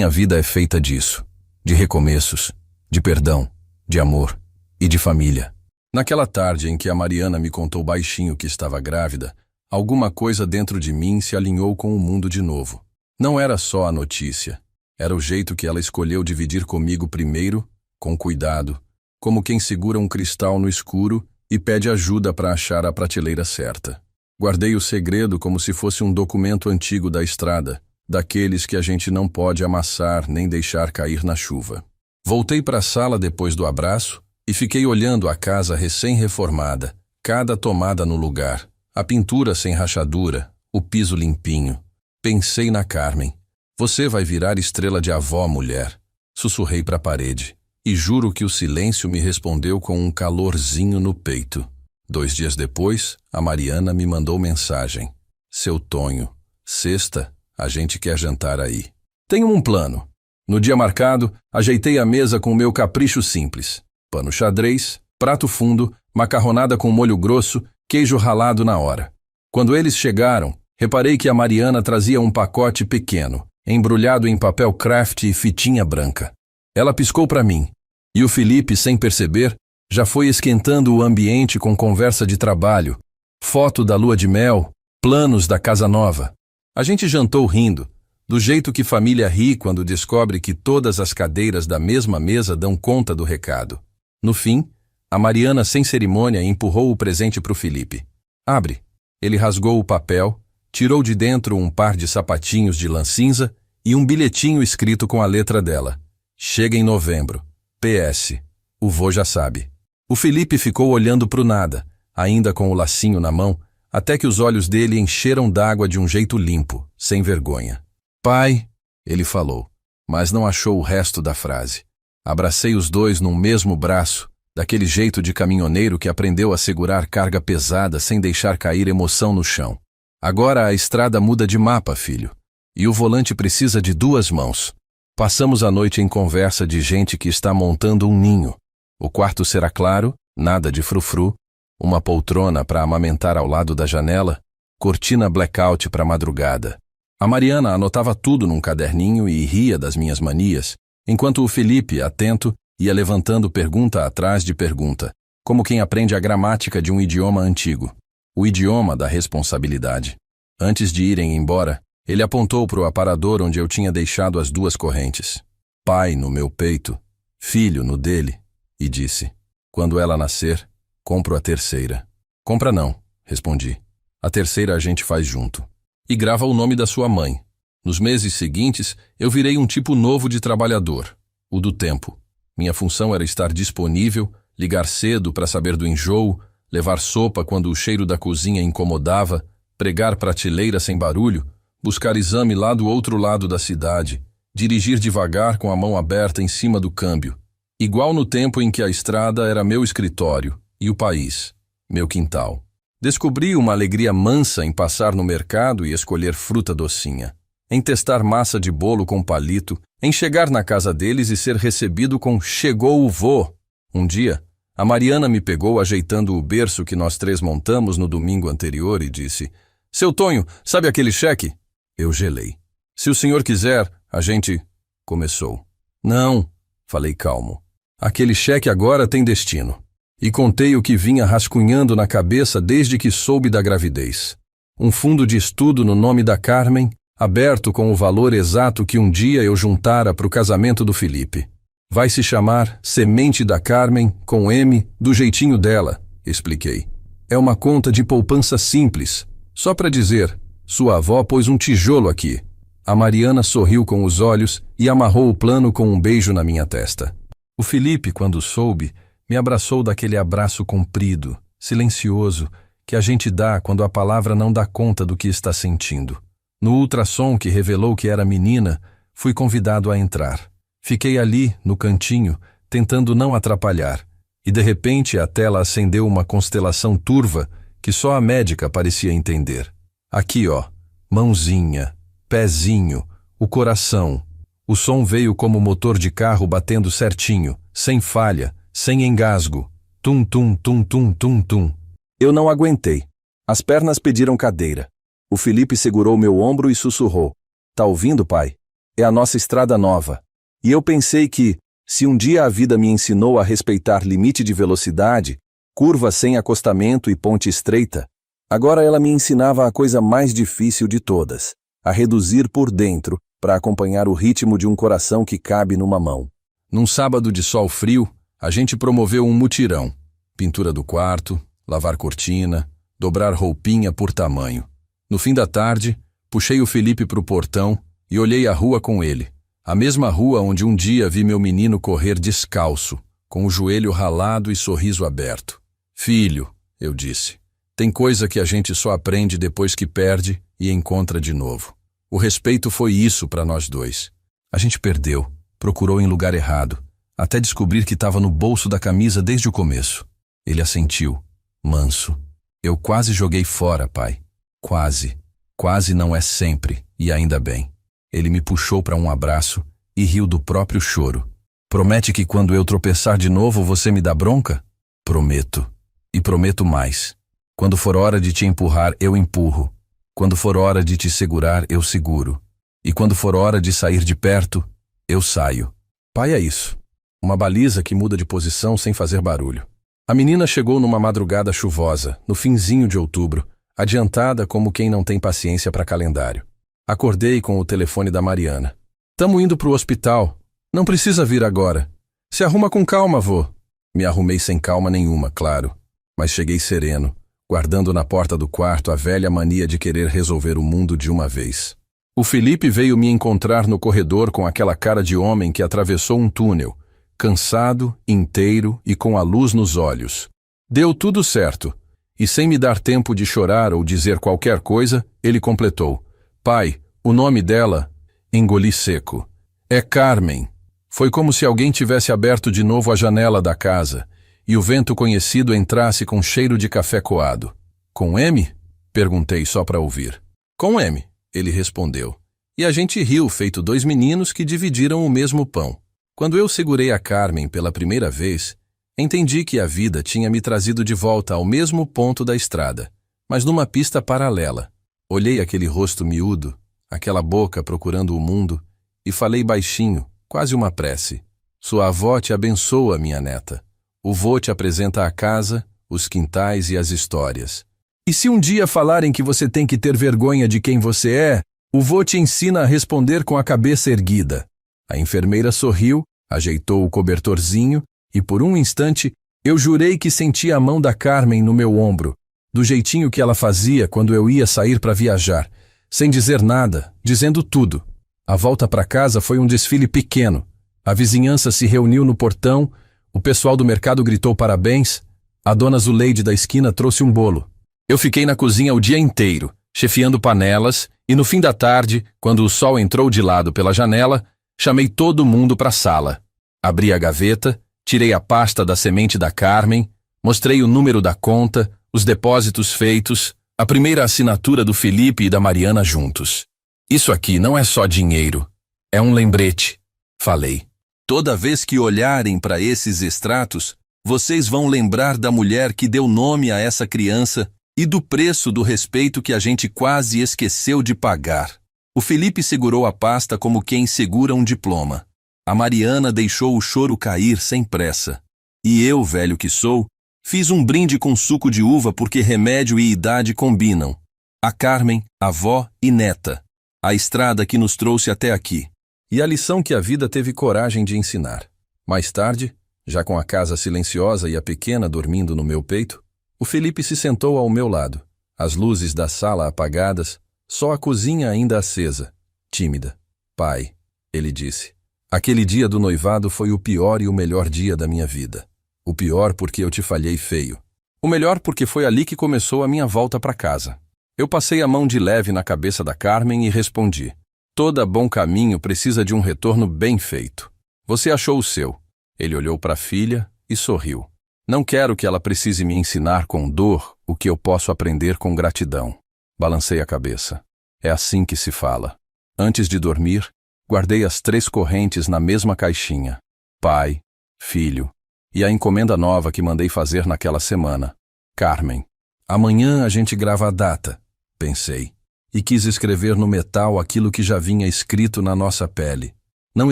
[SPEAKER 1] a vida é feita disso. De recomeços, de perdão, de amor e de família. Naquela tarde em que a Mariana me contou baixinho que estava grávida, alguma coisa dentro de mim se alinhou com o mundo de novo. Não era só a notícia. Era o jeito que ela escolheu dividir comigo primeiro, com cuidado, como quem segura um cristal no escuro e pede ajuda para achar a prateleira certa. Guardei o segredo como se fosse um documento antigo da estrada, daqueles que a gente não pode amassar nem deixar cair na chuva. Voltei para a sala depois do abraço e fiquei olhando a casa recém-reformada, cada tomada no lugar, a pintura sem rachadura, o piso limpinho. Pensei na Carmen. Você vai virar estrela de avó, mulher. Sussurrei para a parede. E juro que o silêncio me respondeu com um calorzinho no peito. 2 dias depois, a Mariana me mandou mensagem. Seu Tonho, sexta, a gente quer jantar aí. Tenho um plano. No dia marcado, ajeitei a mesa com o meu capricho simples. Pano xadrez, prato fundo, macarronada com molho grosso, queijo ralado na hora. Quando eles chegaram, reparei que a Mariana trazia um pacote pequeno, embrulhado em papel craft e fitinha branca. Ela piscou para mim, e o Felipe, sem perceber, já foi esquentando o ambiente com conversa de trabalho, foto da lua de mel, planos da casa nova. A gente jantou rindo, do jeito que família ri quando descobre que todas as cadeiras da mesma mesa dão conta do recado. No fim, a Mariana, sem cerimônia, empurrou o presente para o Felipe. Abre. Ele rasgou o papel, tirou de dentro um par de sapatinhos de lã cinza e um bilhetinho escrito com a letra dela. Chega em novembro. PS. O vô já sabe. O Felipe ficou olhando pro nada, ainda com o lacinho na mão, até que os olhos dele encheram d'água de um jeito limpo, sem vergonha. Pai, ele falou, mas não achou o resto da frase. Abracei os dois num mesmo braço, daquele jeito de caminhoneiro que aprendeu a segurar carga pesada sem deixar cair emoção no chão. Agora a estrada muda de mapa, filho, e o volante precisa de 2 mãos. Passamos a noite em conversa de gente que está montando um ninho. O quarto será claro, nada de frufru, uma poltrona para amamentar ao lado da janela, cortina blackout para madrugada. A Mariana anotava tudo num caderninho e ria das minhas manias, enquanto o Felipe, atento, ia levantando pergunta atrás de pergunta, como quem aprende a gramática de um idioma antigo, o idioma da responsabilidade. Antes de irem embora, ele apontou para o aparador onde eu tinha deixado as 2 correntes. Pai no meu peito, filho no dele, e disse, quando ela nascer, compro a terceira. Compra não, respondi. A terceira a gente faz junto. E grava o nome da sua mãe. Nos meses seguintes, eu virei um tipo novo de trabalhador, o do tempo. Minha função era estar disponível, ligar cedo para saber do enjoo, levar sopa quando o cheiro da cozinha incomodava, pregar prateleira sem barulho, buscar exame lá do outro lado da cidade, dirigir devagar com a mão aberta em cima do câmbio, igual no tempo em que a estrada era meu escritório e o país, meu quintal. Descobri uma alegria mansa em passar no mercado e escolher fruta docinha, em testar massa de bolo com palito, em chegar na casa deles e ser recebido com "chegou o vô". Um dia, a Mariana me pegou ajeitando o berço que nós três montamos no domingo anterior e disse: "Seu Tonho, sabe aquele cheque?" Eu gelei. "Se o senhor quiser, a gente..." começou. "Não", falei calmo. "Aquele cheque agora tem destino." E contei o que vinha rascunhando na cabeça desde que soube da gravidez. Um fundo de estudo no nome da Carmen, aberto com o valor exato que um dia eu juntara para o casamento do Felipe. "Vai se chamar Semente da Carmen, com M, do jeitinho dela", expliquei. "É uma conta de poupança simples. Só para dizer, sua avó pôs um tijolo aqui." A Mariana sorriu com os olhos e amarrou o plano com um beijo na minha testa. O Felipe, quando soube, me abraçou daquele abraço comprido, silencioso, que a gente dá quando a palavra não dá conta do que está sentindo. No ultrassom que revelou que era menina, fui convidado a entrar. Fiquei ali, no cantinho, tentando não atrapalhar, e de repente a tela acendeu uma constelação turva que só a médica parecia entender. Aqui, ó, mãozinha, pezinho, o coração. O som veio como motor de carro batendo certinho, sem falha, sem engasgo. Tum, tum, tum, tum, tum, tum. Eu não aguentei. As pernas pediram cadeira. O Felipe segurou meu ombro e sussurrou: "Tá ouvindo, pai? É a nossa estrada nova." E eu pensei que, se um dia a vida me ensinou a respeitar limite de velocidade, curva sem acostamento e ponte estreita, agora ela me ensinava a coisa mais difícil de todas, a reduzir por dentro para acompanhar o ritmo de um coração que cabe numa mão. Num sábado de sol frio, a gente promoveu um mutirão. Pintura do quarto, lavar cortina, dobrar roupinha por tamanho. No fim da tarde, puxei o Felipe para o portão e olhei a rua com ele. A mesma rua onde um dia vi meu menino correr descalço, com o joelho ralado e sorriso aberto. "Filho", eu disse, "tem coisa que a gente só aprende depois que perde e encontra de novo." O respeito foi isso para nós dois. A gente perdeu, procurou em lugar errado, até descobrir que estava no bolso da camisa desde o começo. Ele assentiu, manso. "Eu quase joguei fora, pai. Quase. Quase não é sempre, e ainda bem." Ele me puxou para um abraço e riu do próprio choro. "Promete que quando eu tropeçar de novo você me dá bronca?" "Prometo. E prometo mais. Quando for hora de te empurrar, eu empurro. Quando for hora de te segurar, eu seguro. E quando for hora de sair de perto, eu saio." Pai é isso. Uma baliza que muda de posição sem fazer barulho. A menina chegou numa madrugada chuvosa, no finzinho de outubro, adiantada como quem não tem paciência para calendário. Acordei com o telefone da Mariana. "Tamo indo pro hospital. Não precisa vir agora. Se arruma com calma, vô." Me arrumei sem calma nenhuma, claro, mas cheguei sereno, guardando na porta do quarto a velha mania de querer resolver o mundo de uma vez. O Felipe veio me encontrar no corredor com aquela cara de homem que atravessou um túnel, cansado, inteiro e com a luz nos olhos. Deu tudo certo, e sem me dar tempo de chorar ou dizer qualquer coisa, ele completou: "Pai, o nome dela..." Engoli seco. "É Carmen." Foi como se alguém tivesse aberto de novo a janela da casa, e o vento conhecido entrasse com cheiro de café coado. "Com M?" perguntei só para ouvir. "Com M", ele respondeu. E a gente riu, feito dois meninos que dividiram o mesmo pão. Quando eu segurei a Carmen pela primeira vez, entendi que a vida tinha me trazido de volta ao mesmo ponto da estrada, mas numa pista paralela. Olhei aquele rosto miúdo, aquela boca procurando o mundo, e falei baixinho, quase uma prece: "Sua avó te abençoa, minha neta. O vô te apresenta a casa, os quintais e as histórias. E se um dia falarem que você tem que ter vergonha de quem você é, o vô te ensina a responder com a cabeça erguida." A enfermeira sorriu, ajeitou o cobertorzinho, e por um instante eu jurei que sentia a mão da Carmen no meu ombro, do jeitinho que ela fazia quando eu ia sair para viajar, sem dizer nada, dizendo tudo. A volta para casa foi um desfile pequeno. A vizinhança se reuniu no portão, o pessoal do mercado gritou parabéns, a dona Zuleide da esquina trouxe um bolo. Eu fiquei na cozinha o dia inteiro, chefiando panelas, e no fim da tarde, quando o sol entrou de lado pela janela, chamei todo mundo para a sala. Abri a gaveta, tirei a pasta da semente da Carmen, Mostrei o número da conta, os depósitos feitos, a primeira assinatura do Felipe e da Mariana juntos. Isso aqui não é só dinheiro, é um lembrete, falei. Toda vez que olharem para esses extratos, vocês vão lembrar da mulher que deu nome a essa criança e do preço do respeito que a gente quase esqueceu de pagar. O Felipe segurou a pasta como quem segura um diploma. A Mariana deixou o choro cair sem pressa. E eu, velho que sou, fiz um brinde com suco de uva porque remédio e idade combinam. A Carmen, avó e neta. A estrada que nos trouxe até aqui. E a lição que a vida teve coragem de ensinar. Mais tarde, já com a casa silenciosa e a pequena dormindo no meu peito, o Felipe se sentou ao meu lado, as luzes da sala apagadas, só a cozinha ainda acesa, tímida. Pai, ele disse, aquele dia do noivado foi o pior e o melhor dia da minha vida. O pior porque eu te falhei feio. O melhor porque foi ali que começou a minha volta para casa. Eu passei a mão de leve na cabeça da Carmen e respondi. Todo bom caminho precisa de um retorno bem feito. Você achou o seu. Ele olhou para a filha e sorriu. Não quero que ela precise me ensinar com dor o que eu posso aprender com gratidão. Balancei a cabeça. É assim que se fala. Antes de dormir, guardei as 3 correntes na mesma caixinha. Pai, filho e a encomenda nova que mandei fazer naquela semana. Carmen. Amanhã a gente grava a data, pensei. E quis escrever no metal aquilo que já vinha escrito na nossa pele. Não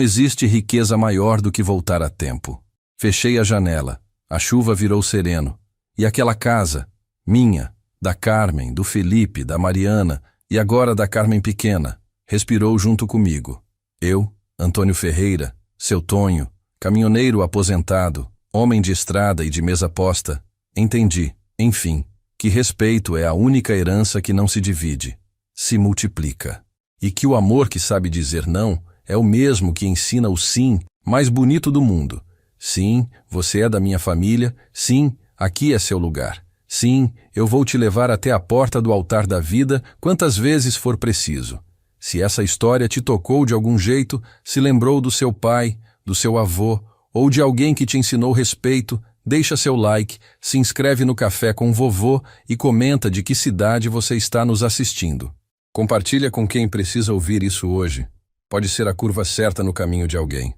[SPEAKER 1] existe riqueza maior do que voltar a tempo. Fechei a janela, a chuva virou sereno. E aquela casa, minha, da Carmen, do Felipe, da Mariana e agora da Carmen pequena, respirou junto comigo. Eu, Antônio Ferreira, seu Tonho, caminhoneiro aposentado, homem de estrada e de mesa posta, entendi, enfim, que respeito é a única herança que não se divide. Se multiplica. E que o amor que sabe dizer não é o mesmo que ensina o sim mais bonito do mundo. Sim, você é da minha família. Sim, aqui é seu lugar. Sim, eu vou te levar até a porta do altar da vida quantas vezes for preciso. Se essa história te tocou de algum jeito, se lembrou do seu pai, do seu avô ou de alguém que te ensinou respeito, deixa seu like, se inscreve no Café com Vovô e comenta de que cidade você está nos assistindo. Compartilha com quem precisa ouvir isso hoje. Pode ser a curva certa no caminho de alguém.